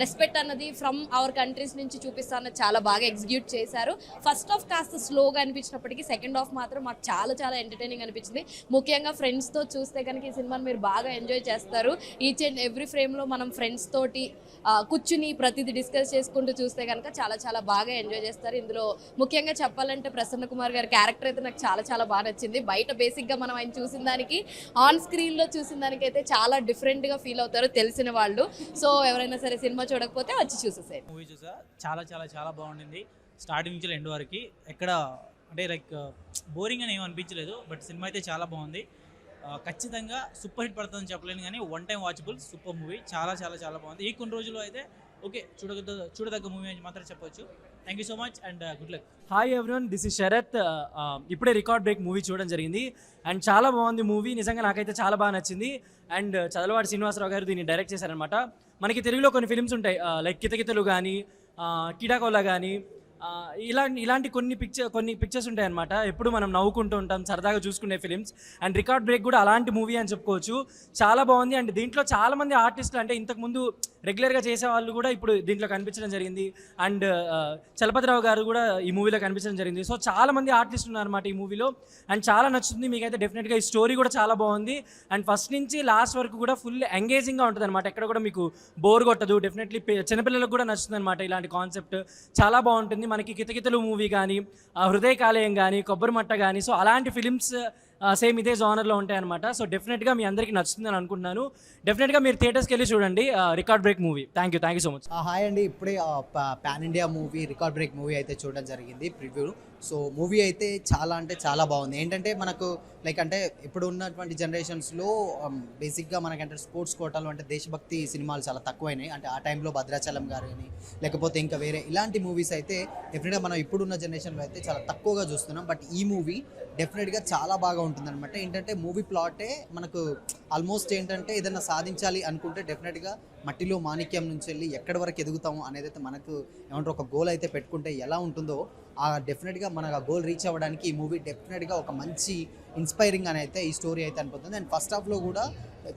రెస్పెక్ట్ అన్నది ఫ్రమ్ అవర్ కంట్రీస్ నుంచి చూపిస్తానని చాలా బాగా ఎగ్జిక్యూట్ చేశారు. ఫస్ట్ హాఫ్ కాస్త స్లోగా అనిపించినప్పటికీ సెకండ్ హాఫ్ మాత్రం మాకు చాలా ఎంటర్టైనింగ్ అనిపించింది. ముఖ్యంగా ఫ్రెండ్స్తో చూస్తే కనుక ఈ సినిమాని మీరు బాగా ఎంజాయ్ చేస్తారు. ఈచ్ అండ్ ఎవ్రీ ఫ్రేమ్లో మనం ఫ్రెండ్స్ తోటి కూర్చుని ప్రతిదీ డిస్కస్ చేసుకుంటూ చూస్తే కనుక చాలా బాగా ఎంజాయ్ చేస్తారు. ఇందులో ముఖ్యంగా చెప్పాలంటే ప్రసన్న కుమార్ గారి క్యారెక్టర్ అయితే నాకు చాలా బాగా నచ్చింది. బయట బేసిక్గా మనం ఆయన చూసిన దానికి ఆన్ స్క్రీన్లో చూసిన దానికైతే చాలా డిఫరెంట్గా ఫీల్ అవుతారు తెలిసిన వాళ్ళు. సో ఎవరైనా సరే సినిమా చూడకపోతే వచ్చి చూసేసారు. మూవీ చూసా చాలా బాగుండింది. స్టార్టింగ్ నుంచి ఎండ్ వరకు ఎక్కడ అంటే లైక్ బోరింగ్ అని ఏం అనిపించలేదు. బట్ సినిమా అయితే చాలా బాగుంది. ఖచ్చితంగా సూపర్ హిట్ పడుతుందని చెప్పలేను, కానీ one time watchable super movie. చాలా చాలా చాలా బాగుంది. ఈ కొన్ని రోజుల్లో అయితే ఓకే చూడదగ్గ మూవీ అని మాత్రం చెప్పొచ్చు. Thank you so much and good luck. Hi everyone, this is Sarath. ఇప్పుడే రికార్డ్ బ్రేక్ మూవీ చూడడం జరిగింది అండ్ చాలా బాగుంది మూవీ. నిజంగా నాకైతే చాలా బాగా నచ్చింది. అండ్ చదలవాడి శ్రీనివాసరావు గారు దీన్ని డైరెక్ట్ చేశారనమాట. మనకి తెలుగులో కొన్ని ఫిల్మ్స్ ఉంటాయి, లైక్ కితకితలు కానీ, కిడాకోలా కానీ, ఇలాంటి కొన్ని పిక్చర్స్ ఉంటాయన్నమాట. ఎప్పుడు మనం నవ్వుకుంటూ ఉంటాం, సరదాగా చూసుకునే ఫిలిమ్స్. అండ్ రికార్డ్ బ్రేక్ కూడా అలాంటి మూవీ అని చెప్పుకోవచ్చు. చాలా బాగుంది. అండ్ దీంట్లో చాలామంది ఆర్టిస్టులు, అంటే ఇంతకుముందు రెగ్యులర్గా చేసేవాళ్ళు కూడా ఇప్పుడు దీంట్లో కనిపించడం జరిగింది. అండ్ చలపతిరావు గారు కూడా ఈ మూవీలో కనిపించడం జరిగింది. సో చాలామంది ఆర్టిస్టులు ఉన్నారన్నమాట ఈ మూవీలో. అండ్ చాలా నచ్చుతుంది మీకైతే డెఫినెట్గా. ఈ స్టోరీ కూడా చాలా బాగుంది. అండ్ ఫస్ట్ నుంచి లాస్ట్ వరకు కూడా ఫుల్ ఎంగేజింగ్గా ఉంటుంది అనమాట. ఎక్కడ కూడా మీకు బోర్ కొట్టదు. డెఫినెట్లీ చిన్నపిల్లలకు కూడా నచ్చుతుంది అనమాట ఇలాంటి కాన్సెప్ట్. చాలా బాగుంటుంది. మనకి కితకితలు మూవీ కానీ, హృదయ కాలేయం కానీ, కొబ్బరి మట్ట కానీ, సో అలాంటి ఫిలిమ్స్ సేమ్ ఇదే జానర్లో ఉంటాయన్నమాట. సో డెఫినెట్గా మీ అందరికీ నచ్చుతుందని అనుకుంటున్నాను. డెఫినెట్గా మీరు థియేటర్స్కి వెళ్ళి చూడండి record break movie. Thank you so much. Hi అండి, ఇప్పుడే pan India movie record break movie అయితే చూడడం జరిగింది, ప్రివ్యూ. సో మూవీ అయితే చాలా అంటే చాలా బాగుంది. ఏంటంటే మనకు లైక్ అంటే ఇప్పుడు ఉన్నటువంటి జనరేషన్స్లో బేసిక్గా మనకంటే స్పోర్ట్స్ కోటాలు అంటే దేశభక్తి సినిమాలు చాలా తక్కువైనాయి. అంటే ఆ టైంలో భద్రాచలం గారు అని, లేకపోతే ఇంకా వేరే ఇలాంటి మూవీస్ అయితే డెఫినెట్గా మనం ఇప్పుడున్న జనరేషన్లో అయితే చాలా తక్కువగా చూస్తున్నాం. బట్ ఈ మూవీ డెఫినెట్గా చాలా బాగా ఉంటుందన్నమాట. ఏంటంటే మూవీ ప్లాటే మనకు ఆల్మోస్ట్ ఏంటంటే ఏదైనా సాధించాలి అనుకుంటే డెఫినెట్గా మట్టిలో మాణిక్యం నుంచి వెళ్ళి ఎక్కడి వరకు ఎదుగుతాము అనేది అయితే మనకు ఏమంటారు ఒక గోల్ అయితే పెట్టుకుంటే ఎలా ఉంటుందో ఆ డెఫినెట్గా మనకు ఆ గోల్ రీచ్ అవ్వడానికి ఈ మూవీ డెఫినెట్గా ఒక మంచి ఇన్స్పైరింగ్ అని అయితే ఈ స్టోరీ అయితే అనిపిస్తుంది. అండ్ ఫస్ట్ హాఫ్లో కూడా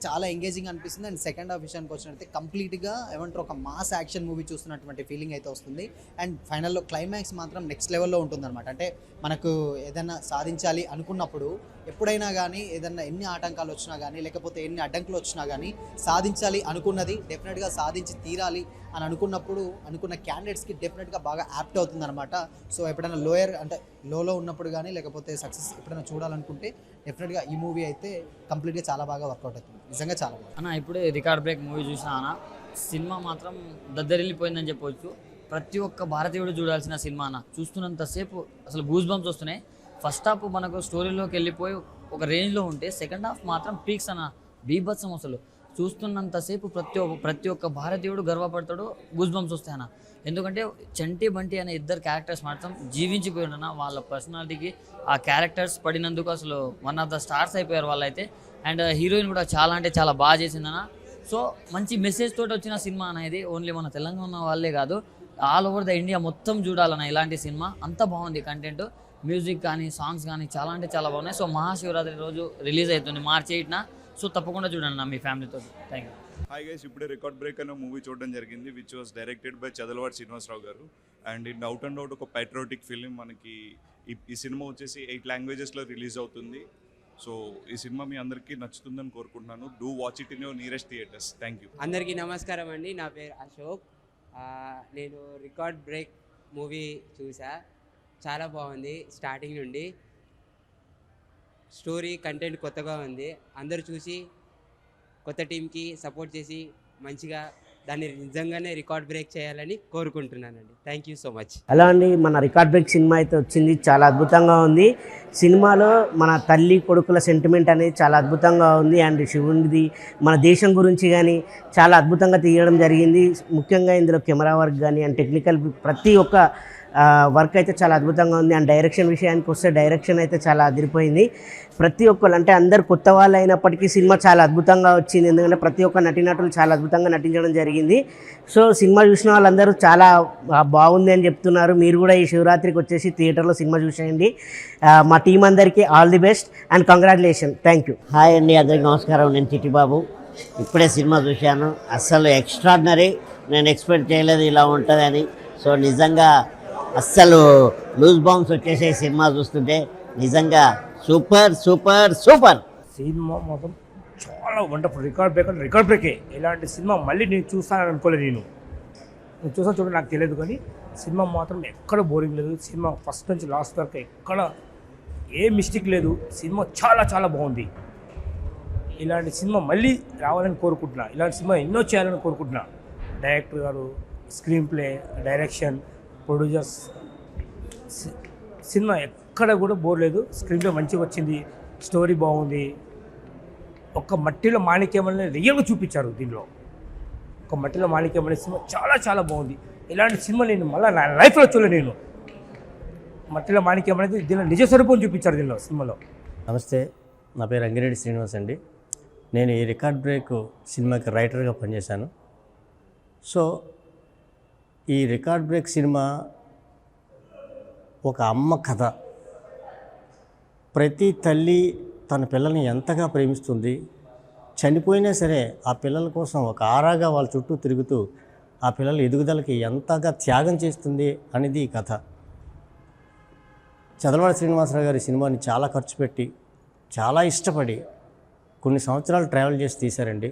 చాలా ఎంగేజింగ్ అనిపిస్తుంది. అండ్ సెకండ్ హాఫ్ విషయానికి వచ్చినట్లయితే కంప్లీట్గా ఏమంటారు ఒక మాస్ యాక్షన్ మూవీ చూస్తున్నటువంటి ఫీలింగ్ అయితే వస్తుంది. అండ్ ఫైనల్లో క్లైమాక్స్ మాత్రం నెక్స్ట్ లెవెల్లో ఉంటుందన్నమాట. అంటే మనకు ఏదైనా సాధించాలి అనుకున్నప్పుడు ఎప్పుడైనా కానీ ఏదన్నా ఎన్ని ఆటంకాలు వచ్చినా కానీ, లేకపోతే ఎన్ని అడ్డంకులు వచ్చినా కానీ సాధించాలి అనుకున్నది డెఫినెట్గా సాధించి తీరాలి అని అనుకున్నప్పుడు అనుకున్న క్యాండిడేట్స్కి డెఫినెట్గా బాగా యాప్ట్ అవుతుందన్నమాట. సో ఎప్పుడైనా లోయర్ అంటే లోలో ఉన్నప్పుడు కానీ, లేకపోతే సక్సెస్ ఎప్పుడైనా చూడాలనుకుంటే డెఫినెట్గా ఈ మూవీ అయితే కంప్లీట్గా చాలా బాగా వర్కౌట్ అవుతుంది. నిజంగా చాలా బాగా. అన్న ఇప్పుడే రికార్డ్ బ్రేక్ మూవీ చూసిన అన్న, సినిమా మాత్రం దద్దరిల్లిపోయిందని చెప్పవచ్చు. ప్రతి ఒక్క భారతీయుడు చూడాల్సిన సినిమా అన్న. చూస్తున్నంతసేపు అసలు గూస్ బంప్స్ వస్తున్నాయి. ఫస్ట్ హాఫ్ మనకు స్టోరీలోకి వెళ్ళిపోయి ఒక రేంజ్లో ఉంటే సెకండ్ హాఫ్ మాత్రం పీక్స్ అన్న, బీభత్సం. అసలు చూస్తున్నంతసేపు ప్రతి ఒక్క భారతీయుడు గర్వపడతాడు, గూస్ బంప్స్ వస్తాయి అన్న. ఎందుకంటే చంటి బంటి అనే ఇద్దరు క్యారెక్టర్స్ మాత్రం జీవించిపోయి ఉన్నా వాళ్ళ పర్సనాలిటీకి ఆ క్యారెక్టర్స్ పడినందుకు అసలు వన్ ఆఫ్ ద స్టార్స్ అయిపోయారు వాళ్ళైతే. అండ్ హీరోయిన్ కూడా చాలా అంటే చాలా బాగా చేసిందన్న. సో మంచి మెసేజ్ తోటి వచ్చిన సినిమా అనేది ఓన్లీ మన తెలంగాణ వాళ్ళే కాదు, ఆల్ ఓవర్ ద ఇండియా మొత్తం చూడాలన్న ఇలాంటి సినిమా. అంత బాగుంది కంటెంట్, మ్యూజిక్ కానీ, సాంగ్స్ కానీ చాలా అంటే చాలా బాగున్నాయి. సో మహాశివరాత్రి రోజు రిలీజ్ అవుతుంది March 8న. సో తప్పకుండా చూడండి నా మీ ఫ్యామిలీతో. Thank you. హాయ్ గైస్, ఇప్పుడే రికార్డ్ బ్రేక్ అనే మూవీ చూడడం జరిగింది, which was directed by Chadalavadi Srinivasarao గారు. And in out and out ఒక పైట్రోటిక్ ఫిలిం. మనకి ఈ సినిమా వచ్చేసి 8 లాంగ్వేజెస్లో రిలీజ్ అవుతుంది. సో ఈ సినిమా మీ అందరికీ నచ్చుతుందని కోరుకుంటున్నాను. Do watch it in your nearest theatres. Thank you. అందరికీ నమస్కారం అండి, నా పేరు అశోక్. నేను రికార్డ్ బ్రేక్ మూవీ చూసా, చాలా బాగుంది. స్టార్టింగ్ నుండి స్టోరీ కంటెంట్ కొత్తగా ఉంది. అందరూ చూసి కొత్త టీంకి సపోర్ట్ చేసి మంచిగా దాన్ని నిజంగానే రికార్డ్ బ్రేక్ చేయాలని కోరుకుంటున్నానండి. Thank you so much. అలా అండి, మన రికార్డ్ బ్రేక్ సినిమా అయితే వచ్చింది, చాలా అద్భుతంగా ఉంది. సినిమాలో మన తల్లి కొడుకుల సెంటిమెంట్ అనేది చాలా అద్భుతంగా ఉంది. అండ్ శివునిది మన దేశం గురించి కానీ చాలా అద్భుతంగా తీయడం జరిగింది. ముఖ్యంగా ఇందులో కెమెరా వర్క్ కానీ అండ్ టెక్నికల్ ప్రతి ఒక్క వర్క్ అయితే చాలా అద్భుతంగా ఉంది. అండ్ డైరెక్షన్ విషయానికి వస్తే డైరెక్షన్ అయితే చాలా అదిరిపోయింది. ప్రతి ఒక్కరు అంటే అందరు కొత్త వాళ్ళు అయినప్పటికీ సినిమా చాలా అద్భుతంగా వచ్చింది. ఎందుకంటే ప్రతి ఒక్క నటీనటులు చాలా అద్భుతంగా నటించడం జరిగింది. సో సినిమా చూసిన వాళ్ళందరూ చాలా బాగుంది అని చెప్తున్నారు. మీరు కూడా ఈ శివరాత్రికి వచ్చేసి థియేటర్లో సినిమా చూసేయండి. మా టీం అందరికీ all the best and congratulation. Thank you. Hi అండి, అందరికీ నమస్కారం. నేను చిట్టిబాబు. ఇప్పుడే సినిమా చూశాను, అస్సలు ఎక్స్ట్రాడినరీ. నేను ఎక్స్పెక్ట్ చేయలేదు ఇలా ఉంటుందని. సో నిజంగా అస్సలు లూజ్ బాంబ్స్ వచ్చేసే సినిమా చూస్తుంటే నిజంగా సూపర్ సూపర్ సూపర్. సినిమా మొత్తం చాలా వండర్ఫుల్. రికార్డ్ బ్రేక్ అంటే రికార్డ్ బ్రేకే. ఇలాంటి సినిమా మళ్ళీ నేను చూస్తానని అనుకోలేదు. నేను చూసాను చూడండి, నాకు తెలియదు, కానీ సినిమా మాత్రం ఎక్కడ బోరింగ్ లేదు. సినిమా ఫస్ట్ నుంచి లాస్ట్ వరకు ఎక్కడ ఏ మిస్టేక్ లేదు. సినిమా చాలా చాలా బాగుంది. ఇలాంటి సినిమా మళ్ళీ రావాలని కోరుకుంటున్నా. ఇలాంటి సినిమా ఎన్నో చేయాలని కోరుకుంటున్నా. డైరెక్టర్ గారు, screen play, direction, producers, cinema ఎక్కడ కూడా బోర్ లేదు. స్క్రీన్ ప్లే మంచిగా వచ్చింది, స్టోరీ బాగుంది, ఒక మట్టిలో మాణిక్యం అనే రియల్గా చూపించారు దీనిలో. ఒక మట్టిలో మాణిక్యం అనే సినిమా చాలా చాలా బాగుంది. ఇలాంటి సినిమా నేను మళ్ళీ నా లైఫ్లో చూడలేదు. నేను మట్టిలో మాణిక్యం అనేది దీనిలో నిజ స్వరూపం చూపించారు దీనిలో సినిమాలో. నమస్తే, నా పేరు అంగిరెడ్డి శ్రీనివాస్ అండి. నేను ఈ రికార్డ్ బ్రేక్ సినిమాకి రైటర్గా పనిచేశాను. సో ఈ రికార్డ్ బ్రేక్ సినిమా ఒక అమ్మ కథ. ప్రతి తల్లి తన పిల్లల్ని ఎంతగా ప్రేమిస్తుంది, చనిపోయినా సరే ఆ పిల్లల కోసం ఒక ఆరాగా వాళ్ళ చుట్టూ తిరుగుతూ ఆ పిల్లల ఎదుగుదలకి ఎంతగా త్యాగం చేస్తుంది అనేది ఈ కథ. చదలవాడ శ్రీనివాసరావు గారి సినిమాని చాలా ఖర్చు పెట్టి చాలా ఇష్టపడి కొన్ని సంవత్సరాలు ట్రావెల్ చేసి తీశారండి.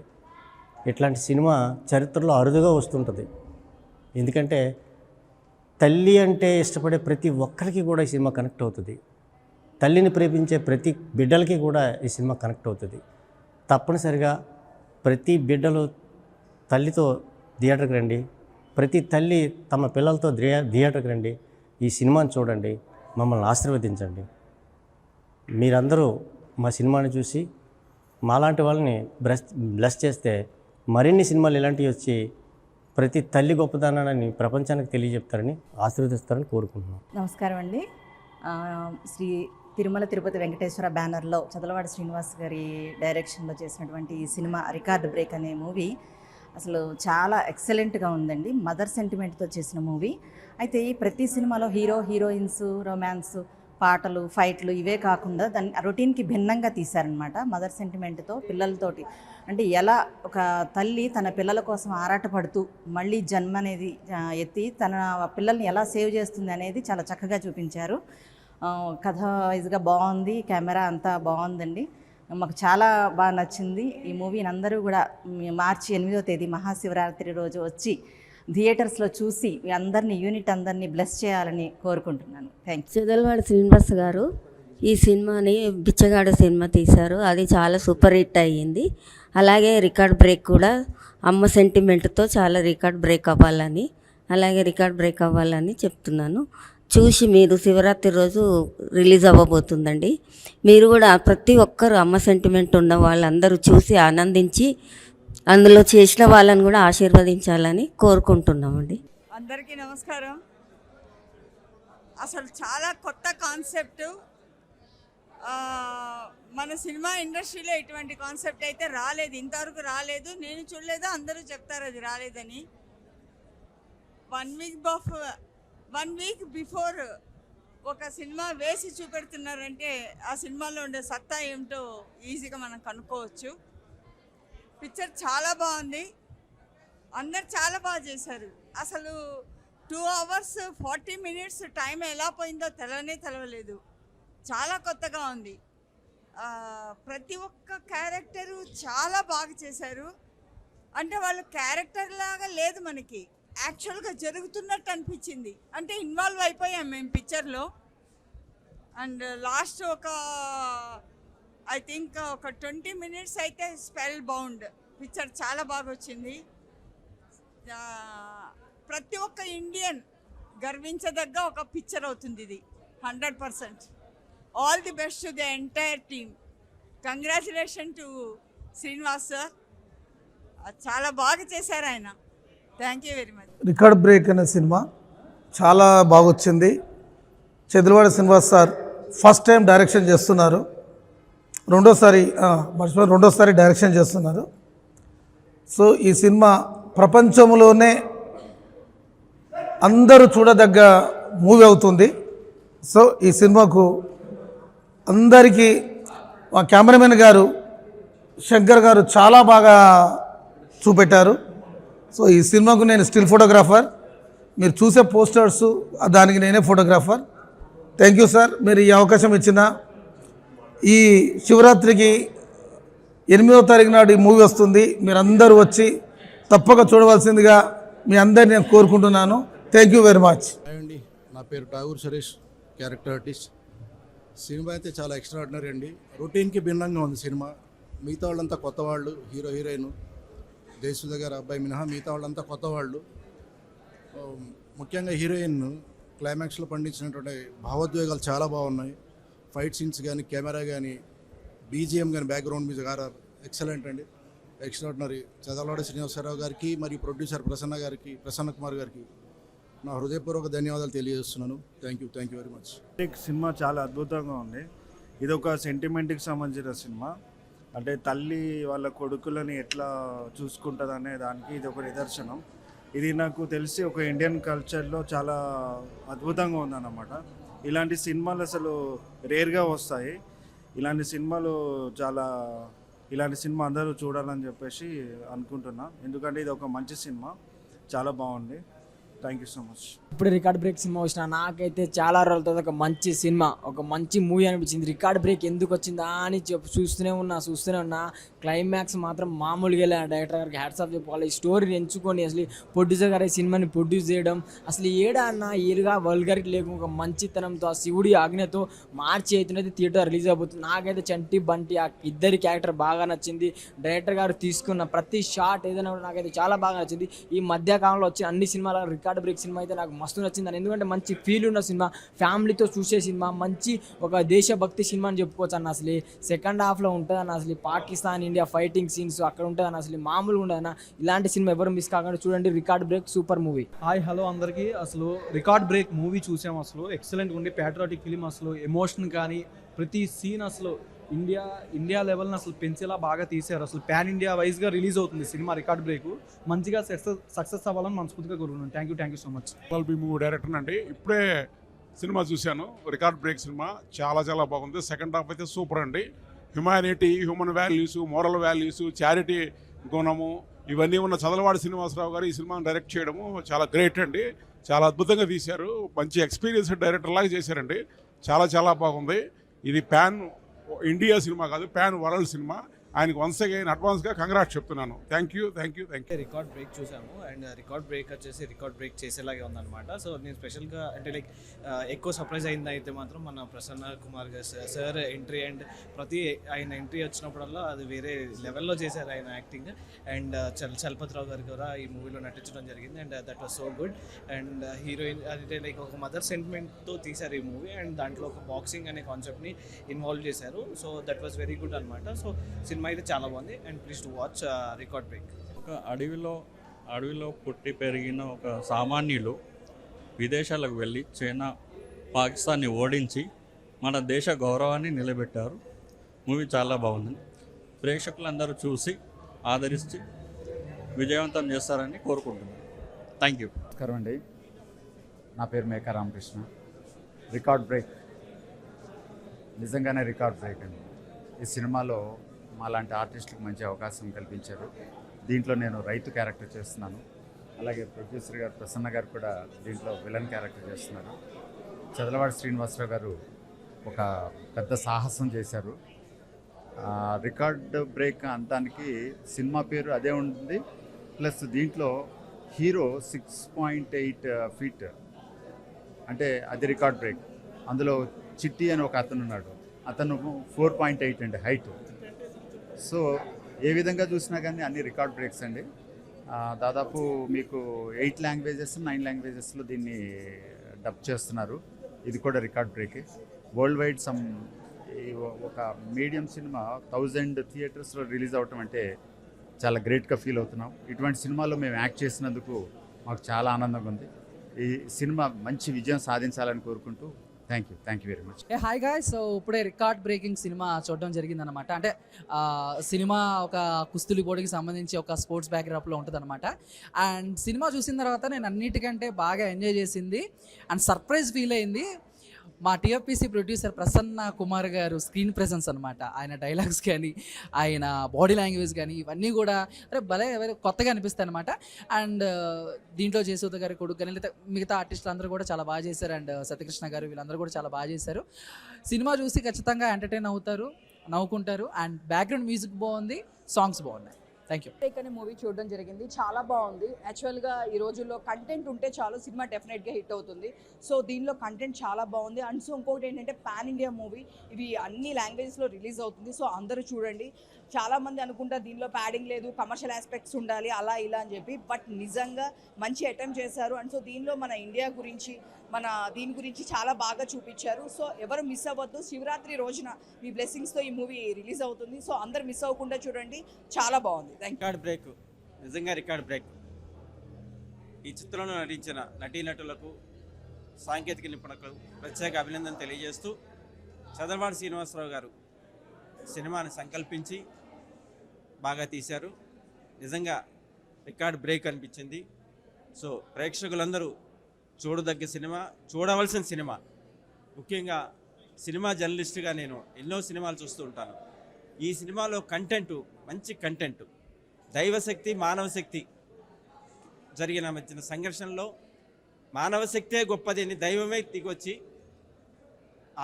ఇట్లాంటి సినిమా చరిత్రలో అరుదుగా వస్తుంటుంది. ఎందుకంటే తల్లి అంటే ఇష్టపడే ప్రతి ఒక్కరికి కూడా ఈ సినిమా కనెక్ట్ అవుతుంది. తల్లిని ప్రేమించే ప్రతి బిడ్డలకి కూడా ఈ సినిమా కనెక్ట్ అవుతుంది. తప్పనిసరిగా ప్రతి బిడ్డలు తల్లితో థియేటర్కి రండి, ప్రతి తల్లి తమ పిల్లలతో థియేటర్కి రండి, ఈ సినిమాని చూడండి, మమ్మల్ని ఆశీర్వదించండి. మీరందరూ మా సినిమాని చూసి మాలాంటి వాళ్ళని బ్లెస్ చేస్తే మరిన్ని సినిమాలు ఇలాంటివి వచ్చి ప్రతి తల్లి గొప్పదనాన్ని ప్రపంచానికి తెలియజెప్తారని ఆశీర్వదిస్తారని కోరుకుంటున్నాం. నమస్కారం అండి. శ్రీ తిరుమల తిరుపతి వెంకటేశ్వర బ్యానర్లో చదలవాడ శ్రీనివాస్ గారి డైరెక్షన్లో చేసినటువంటి ఈ సినిమా రికార్డ్ బ్రేక్ అనే మూవీ అసలు చాలా ఎక్సలెంట్గా ఉందండి. మదర్ సెంటిమెంట్తో చేసిన మూవీ. అయితే ఈ ప్రతి సినిమాలో హీరోయిన్స్, రొమాన్స్, పాటలు, ఫైట్లు ఇవే కాకుండా దాన్ని రొటీన్కి భిన్నంగా తీశారనమాట. మదర్ సెంటిమెంట్తో పిల్లలతోటి అంటే ఎలా ఒక తల్లి తన పిల్లల కోసం ఆరాటపడుతూ మళ్ళీ జన్మ అనేది ఎత్తి తన పిల్లల్ని ఎలా సేవ్ చేస్తుంది అనేది చాలా చక్కగా చూపించారు. కథ వైజ్గా బాగుంది, కెమెరా అంతా బాగుందండి. మాకు చాలా బాగా నచ్చింది ఈ మూవీని. అందరూ కూడా మార్చి 8వ తేదీ మహాశివరాత్రి రోజు వచ్చి థియేటర్స్లో చూసి అందరినీ బ్లెస్ చేయాలని కోరుకుంటున్నాను. Thank you. చదలవాడ శ్రీనివాస్ గారు ఈ సినిమాని బిచ్చగాడు సినిమా తీశారు. అది చాలా సూపర్ హిట్ అయ్యింది. అలాగే రికార్డ్ బ్రేక్ కూడా అమ్మ సెంటిమెంట్తో చాలా రికార్డ్ బ్రేక్ అవ్వాలని చెప్తున్నాను. చూసి మీరు శివరాత్రి రోజు రిలీజ్ అవ్వబోతుందండి. మీరు కూడా ప్రతి ఒక్కరు అమ్మ సెంటిమెంట్ ఉన్న వాళ్ళందరూ చూసి ఆనందించి అందులో చేసిన వాళ్ళని కూడా ఆశీర్వదించాలని కోరుకుంటున్నామండి. అందరికీ నమస్కారం. అసలు చాలా కొత్త కాన్సెప్ట్. మన సినిమా ఇండస్ట్రీలో ఇటువంటి కాన్సెప్ట్ అయితే రాలేదు, ఇంతవరకు రాలేదు. నేను చూడలేదు, అందరూ చెప్తారు అది రాలేదని. 1 వీక్ బిఫోర్ ఒక సినిమా వేసి చూపెడుతున్నారంటే ఆ సినిమాలో ఉండే సత్తా ఏమిటో ఈజీగా మనం కనుక్కోవచ్చు. పిక్చర్ చాలా బాగుంది, అందరు చాలా బాగా చేశారు. అసలు 2 hours 40 minutes టైం ఎలా పోయిందో తెలవలేదు. చాలా కొత్తగా ఉంది. ప్రతి ఒక్క క్యారెక్టరు చాలా బాగా చేశారు. అంటే వాళ్ళు క్యారెక్టర్ లాగా లేదు, మనకి యాక్చువల్గా జరుగుతున్నట్టు అనిపించింది. అంటే ఇన్వాల్వ్ అయిపోయాం మేము పిక్చర్లో. అండ్ లాస్ట్ ఐ థింక్ ఒక 20 minutes అయితే స్పెల్ బౌండ్. పిక్చర్ చాలా బాగా వచ్చింది. ప్రతి ఒక్క ఇండియన్ గర్వించదగ్గ ఒక పిక్చర్ అవుతుంది ఇది 100%. All the best to the entire team. Congratulation to Srinivas sir, చాలా బాగా చేశారు ఆయన. Thank you very much. Record break అనే సినిమా చాలా బాగా వచ్చింది. Chadalavada Srinivas sir first time direction చేస్తున్నారు, రెండోసారి డైరెక్షన్ చేస్తున్నారు. సో ఈ సినిమా ప్రపంచంలోనే అందరూ చూడదగ్గ మూవీ అవుతుంది. సో ఈ సినిమాకు అందరికీ మా కెమెరామెన్ గారు శంకర్ గారు చాలా బాగా చూపెట్టారు. సో ఈ సినిమాకు నేను స్టిల్ ఫోటోగ్రాఫర్, మీరు చూసే పోస్టర్స్ దానికి నేనే ఫోటోగ్రాఫర్. థ్యాంక్ యూ సార్, మీరు ఈ అవకాశం ఇచ్చిన. ఈ శివరాత్రికి 8వ తారీఖు నాడు ఈ మూవీ వస్తుంది, మీరందరూ వచ్చి తప్పక చూడవలసిందిగా మీ అందరిని నేను కోరుకుంటున్నాను. Thank you very much. అండి, నా పేరు Tagore Suresh, character artist. Cinema అయితే చాలా ఎక్స్ట్రాడినరీ అండి. రొటీన్కి భిన్నంగా ఉంది సినిమా. మిగతా వాళ్ళంతా కొత్త వాళ్ళు, హీరోయిన్ జయసుధ గారు అబ్బాయి మినహా మిగతా వాళ్ళంతా కొత్త వాళ్ళు. ముఖ్యంగా హీరోయిన్ క్లైమాక్స్లో పండించినటువంటి భావోద్వేగాలు చాలా బాగున్నాయి. ఫైట్ సీన్స్ కానీ, కెమెరా కానీ, బీజిఎం కానీ, బ్యాక్గ్రౌండ్ మ్యూజిక్, ఆర్ఆర్ ఎక్సలెంట్ అండి, ఎక్స్ట్రాడినరీ. చదలవాడి శ్రీనివాసరావు గారికి మరియు ప్రొడ్యూసర్ ప్రసన్న కుమార్ గారికి నా హృదయపూర్వక ధన్యవాదాలు తెలియజేస్తున్నాను. Thank you very much. Cinema చాలా అద్భుతంగా ఉంది. ఇది ఒక సెంటిమెంట్కి సంబంధించిన సినిమా. అంటే తల్లి వాళ్ళ కొడుకులని ఎట్లా చూసుకుంటుంది అనే దానికి ఇది ఒక నిదర్శనం. ఇది నాకు తెలిసి ఒక ఇండియన్ కల్చర్లో చాలా అద్భుతంగా ఉందన్నమాట. ఇలాంటి సినిమాలు అసలు రేర్గా వస్తాయి. ఇలాంటి సినిమా అందరూ చూడాలని చెప్పేసి అనుకుంటున్నా. ఎందుకంటే ఇది ఒక మంచి సినిమా, చాలా బాగుంది. Thank you so much. ఇప్పుడు రికార్డ్ బ్రేక్ సినిమా వచ్చిన నాకైతే చాలా రోజుల తర్వాత ఒక మంచి సినిమా, ఒక మంచి మూవీ అనిపించింది. రికార్డ్ బ్రేక్ ఎందుకు వచ్చిందా అని చూస్తూనే ఉన్నా. క్లైమాక్స్ మాత్రం మామూలుగా వెళ్ళా. డైరెక్టర్ గారికి హ్యాట్స్ ఆఫ్ చెప్పుకోవాలి. ఈ స్టోరీని ఎంచుకొని అసలు ప్రొడ్యూసర్ గారు ఈ సినిమాని ప్రొడ్యూస్ చేయడం, అసలు ఏడా అన్న ఏరుగా వల్గరికి లేకుండా ఒక మంచితనంతో ఆ శివుడి ఆజ్ఞతో మార్చి అయితే థియేటర్ రిలీజ్ అయిపోతుంది. నాకైతే చంటి బంటి ఆ ఇద్దరి క్యారెక్టర్ బాగా నచ్చింది. డైరెక్టర్ గారు తీసుకున్న ప్రతి షాట్ ఏదైనా నాకైతే చాలా బాగా నచ్చింది. ఈ మధ్యకాలంలో వచ్చిన అన్ని సినిమాల రికార్డ్ బ్రేక్ సినిమా అయితే నాకు మస్తు నచ్చింది. ఎందుకంటే మంచి ఫీల్ ఉన్న సినిమా, ఫ్యామిలీతో చూసే సినిమా, మంచి ఒక దేశభక్తి సినిమా అని చెప్పుకోవచ్చు అన్న. అసలు సెకండ్ హాఫ్లో ఉంటుంది అన్న. అసలు పాకిస్తాన్ ఇండియా ఫైటింగ్ సీన్స్ అక్కడ ఉంటుంది అన్న. అసలు మామూలుగా ఉండదు అన్న. ఇలాంటి సినిమా ఎవరు మిస్ కాకుండా చూడండి. Record break super movie. Hi hello అందరికీ. అసలు రికార్డ్ బ్రేక్ మూవీ చూసాము. అసలు ఎక్సలెంట్ ఉండి ప్యాట్రియాటిక్ ఫిలిం. అసలు ఎమోషన్ కానీ ప్రతి సీన్ అసలు ఇండియా లెవెల్ని అసలు పెంచేలా బాగా తీశారు. అసలు పాన్ ఇండియా వైజ్గా రిలీజ్ అవుతుంది సినిమా రికార్డ్ బ్రేక్. మంచిగా సక్సెస్ అవ్వాలని మనస్ఫూర్తిగా కోరుకున్నాను. Thank you so much. Movie director అండి. ఇప్పుడే సినిమా చూశాను, రికార్డ్ బ్రేక్ సినిమా చాలా బాగుంది. సెకండ్ హాఫ్ అయితే సూపర్ అండి. Humanity, human values, moral values, charity గుణము ఇవన్నీ ఉన్న చదలవాడి శ్రీనివాసరావు గారు ఈ సినిమాని డైరెక్ట్ చేయడము చాలా గ్రేట్ అండి. చాలా అద్భుతంగా తీశారు. మంచి ఎక్స్పీరియన్స్డ్ డైరెక్టర్ లాగా చేశారండి. చాలా బాగుంది. ఇది పాన్ ఇండియా సినిమా కాదు, పాన్ వరల్డ్ సినిమా. ఆయనకు వన్స్ అగైన్ అడ్వాన్స్గా కంగ్రాట్స్ చెప్తున్నాను. Thank you. రికార్డ్ బ్రేక్ చూసాము అండ్ రికార్డ్ బ్రేక్ వచ్చేసి రికార్డ్ బ్రేక్ చేసేలాగే ఉందన్నమాట. సో నేను స్పెషల్గా అంటే లైక్ ఎక్కువ సర్ప్రైజ్ అయింది అయితే మాత్రం మన ప్రసన్న కుమార్ గారు సార్ ఎంట్రీ. అండ్ ఆయన ఎంట్రీ వచ్చినప్పుడల్లా అది వేరే లెవెల్లో చేశారు ఆయన యాక్టింగ్. అండ్ చలపతిరావు గారు కూడా ఈ మూవీలో నటించడం జరిగింది. And that was so good. And heroine అంటే లైక్ ఒక మదర్ సెంటిమెంట్తో తీశారు ఈ మూవీ. అండ్ దాంట్లో ఒక బాక్సింగ్ అనే కాన్సెప్ట్ని ఇన్వాల్వ్ చేశారు. So that was very good అనమాట. సో సినిమా అయితే చాలా బాగుంది. And please to watch record break. ఒక అడవిలో పుట్టి పెరిగిన ఒక సామాన్యులు విదేశాలకు వెళ్ళి చైనా, పాకిస్తాన్ని ఓడించి మన దేశ గౌరవాన్ని నిలబెట్టారు. మూవీ చాలా బాగుంది. ప్రేక్షకులందరూ చూసి ఆదరిస్తే విజయవంతం చేస్తారని కోరుకుంటున్నాను. Thank you. నమస్కారం అండి, నా పేరు మేకా రామకృష్ణ. రికార్డ్ బ్రేక్ నిజంగానే రికార్డ్ బ్రేక్ అండి. ఈ సినిమాలో మాలాంటి ఆర్టిస్టులకు మంచి అవకాశం కల్పించారు. దీంట్లో నేను రైతు క్యారెక్టర్ చేస్తున్నాను. అలాగే ప్రొడ్యూసర్ గారు ప్రసన్న గారు కూడా దీంట్లో విలన్ క్యారెక్టర్ చేస్తున్నారు. చదలవాడి శ్రీనివాసరావు గారు ఒక పెద్ద సాహసం చేశారు. రికార్డ్ బ్రేక్ అంతానికి సినిమా పేరు అదే ఉంటుంది. ప్లస్ దీంట్లో హీరో 6.8 feet అంటే అది రికార్డ్ బ్రేక్. అందులో చిట్టి అని ఒక అతను ఉన్నాడు, అతను 4.8 అండి హైట్. సో ఏ విధంగా చూసినా కానీ అన్ని రికార్డ్ బ్రేక్స్ అండి. దాదాపు మీకు 8 languages 9 languagesలో దీన్ని డబ్ చేస్తున్నారు. ఇది కూడా రికార్డ్ బ్రేకే. వరల్డ్ వైడ్ ఒక మీడియం సినిమా 1000 theatresలో రిలీజ్ అవటం అంటే చాలా గ్రేట్గా ఫీల్ అవుతున్నాం. ఇటువంటి సినిమాలో మేము యాక్ట్ చేసినందుకు మాకు చాలా ఆనందంగా ఉంది. ఈ సినిమా మంచి విజయం సాధించాలని కోరుకుంటూ thank you very much. Hi guys. So ఇప్పుడే రికార్డ్ బ్రేకింగ్ సినిమా చూడడం జరిగిందనమాట. అంటే సినిమా ఒక కుస్తీ పోటీకి సంబంధించి ఒక స్పోర్ట్స్ బ్యాక్డ్రాప్లో ఉంటుంది అనమాట. అండ్ సినిమా చూసిన తర్వాత నేను అన్నిటికంటే బాగా ఎంజాయ్ చేసింది అండ్ సర్ప్రైజ్ ఫీల్ అయింది మా టీఎఫ్పీసీ ప్రొడ్యూసర్ ప్రసన్న కుమార్ గారు స్క్రీన్ ప్రెజెన్స్ అనమాట. ఆయన డైలాగ్స్ కానీ ఆయన బాడీ లాంగ్వేజ్ కానీ ఇవన్నీ కూడా భలే కొత్తగా అనిపిస్తాయి అనమాట. అండ్ దీంట్లో జయసూద గారి కొడుకు కానీ లేదా మిగతా ఆర్టిస్టులు అందరూ కూడా చాలా బాగా చేశారు. అండ్ సత్యకృష్ణ గారు వీళ్ళందరూ కూడా చాలా బాగా చేశారు. సినిమా చూసి ఖచ్చితంగా ఎంటర్టైన్ అవుతారు, నవ్వుకుంటారు. అండ్ బ్యాక్గ్రౌండ్ మ్యూజిక్ బాగుంది, సాంగ్స్ బాగున్నాయి. Thank you. బ్రేక్ అనే మూవీ చూడడం జరిగింది, చాలా బాగుంది. యాక్చువల్గా ఈ రోజుల్లో కంటెంట్ ఉంటే చాలు, సినిమా డెఫినెట్గా హిట్ అవుతుంది. సో దీనిలో కంటెంట్ చాలా బాగుంది. అండ్ సో ఇంకొకటి ఏంటంటే పాన్ ఇండియా మూవీ, ఇవి అన్ని లాంగ్వేజెస్లో రిలీజ్ అవుతుంది. సో అందరూ చూడండి. చాలామంది అనుకుంటారు దీనిలో ప్యాడింగ్ లేదు, కమర్షియల్ ఆస్పెక్ట్స్ ఉండాలి అలా ఇలా అని చెప్పి, బట్ నిజంగా మంచి అటెంప్ట్ చేశారు. అండ్ సో దీనిలో మన ఇండియా గురించి, మన దీని గురించి చాలా బాగా చూపించారు. సో ఎవరు మిస్ అవ్వద్దు. శివరాత్రి రోజున మీ బ్లెస్సింగ్స్తో ఈ మూవీ రిలీజ్ అవుతుంది. సో అందరు మిస్ అవ్వకుండా చూడండి, చాలా బాగుంది. Thank you. రికార్డ్ బ్రేక్, నిజంగా రికార్డ్ బ్రేక్. ఈ చిత్రంలో నటించిన నటీనటులకు, సాంకేతిక నిపుణులకు ప్రత్యేక అభినందన తెలియజేస్తూ, చదలవాడ శ్రీనివాసరావు గారు సినిమాని సంకల్పించి బాగా తీశారు. నిజంగా రికార్డ్ బ్రేక్ అనిపించింది. సో ప్రేక్షకులందరూ చూడదగ్గ సినిమా, చూడవలసిన సినిమా. ముఖ్యంగా సినిమా జర్నలిస్ట్గా నేను ఎన్నో సినిమాలు చూస్తూ ఉంటాను. ఈ సినిమాలో కంటెంట్, మంచి కంటెంట్, దైవశక్తి మానవశక్తి జరిగిన మధ్యన సంఘర్షణలో మానవశక్తే గొప్పది అని దైవమే దిగొచ్చి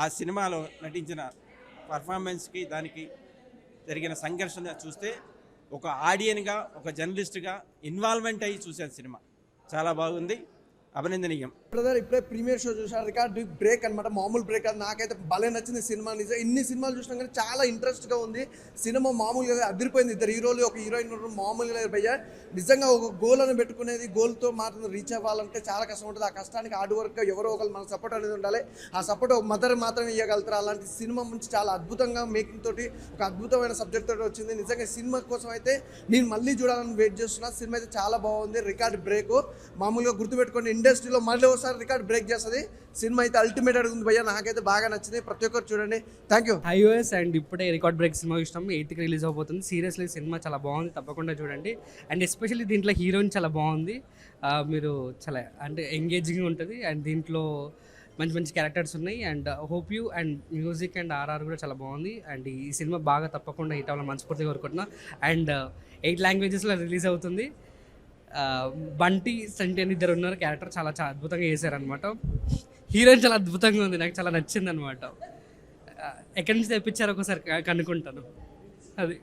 ఆ సినిమాలో నటించిన పర్ఫార్మెన్స్కి, దానికి జరిగిన సంఘర్షణ చూస్తే ఒక ఆడియన్గా, ఒక జర్నలిస్ట్గా ఇన్వాల్వ్మెంట్ అయ్యి చూశాను. సినిమా చాలా బాగుంది, అభినందనీయం. బ్రదర్ ఇప్పుడే ప్రీమియర్ షో చూసాను, రికార్డ్ బ్రేక్ అనమాట, మామూలు బ్రేక్ అది. నాకైతే భలే నచ్చింది సినిమా. నిజం ఇన్ని సినిమాలు చూసినా కానీ చాలా ఇంట్రెస్ట్గా ఉంది సినిమా. మామూలుగా అదిరిపోయింది. ఇద్దరు హీరోలు, ఒక హీరోయిన్ మామూలుగా భయ్యా. నిజంగా ఒక గోల్ అని పెట్టుకునేది, గోల్తో మాత్రం రీచ్ అవ్వాలంటే చాలా కష్టం ఉంటుంది. ఆ కష్టానికి హార్డ్ వర్క్ ఎవరో ఒకరు మన సపోర్ట్ అనేది ఉండాలి. ఆ సపోర్ట్ ఒక మదర్ మాత్రమే ఇవ్వగలుగుతారు. అలాంటి సినిమా నుంచి చాలా అద్భుతంగా మేకింగ్ తోటి, ఒక అద్భుతమైన సబ్జెక్ట్ తోటి వచ్చింది. నిజంగా సినిమా కోసం అయితే నేను మళ్ళీ చూడాలని వెయిట్ చేస్తున్నా. సినిమా అయితే చాలా బాగుంది. రికార్డ్ బ్రేక్ మామూలుగా గుర్తుపెట్టుకోండి, ఇండస్ట్రీలో మళ్ళీ ఒకసారి రికార్డ్ బ్రేక్ చేస్తుంది. సినిమా అయితే అల్టిమేట్ అడుగుతుంది భయ్యా. నాకైతే బాగా నచ్చింది. ప్రతి ఒక్కరు చూడండి. Thank you. ఐఓఎస్ అండ్ ఇప్పుడే రికార్డ్ బ్రేక్ సినిమా చూసినాం, 8th రిలీజ్ అవబోతుంది. సీరియస్లీ సినిమా చాలా బాగుంది, తప్పకుండా చూడండి. అండ్ ఎస్పెషల్లీ దీంట్లో హీరోయిన్ చాలా బాగుంది. మీరు చాలా అంటే ఎంగేజింగ్ ఉంటుంది. అండ్ దీంట్లో మంచి మంచి క్యారెక్టర్స్ ఉన్నాయి. And hope you and music and RR కూడా చాలా బాగుంది. అండ్ ఈ సినిమా బాగా తప్పకుండా హిట్ అవ్వాలని మనస్ఫూర్తిగా కోరుకుంటున్నా. అండ్ 8 లాంగ్వేజెస్లో రిలీజ్ అవుతుంది. బంటి సంటి అని ఇద్దరు ఉన్నారు, క్యారెక్టర్ చాలా చాలా అద్భుతంగా చేశారనమాట. హీరోయిన్ చాలా అద్భుతంగా ఉంది, నాకు చాలా నచ్చింది అనమాట. ఎక్కడి నుంచి తెప్పించారో ఒకసారి కనుక్కుంటాను అది.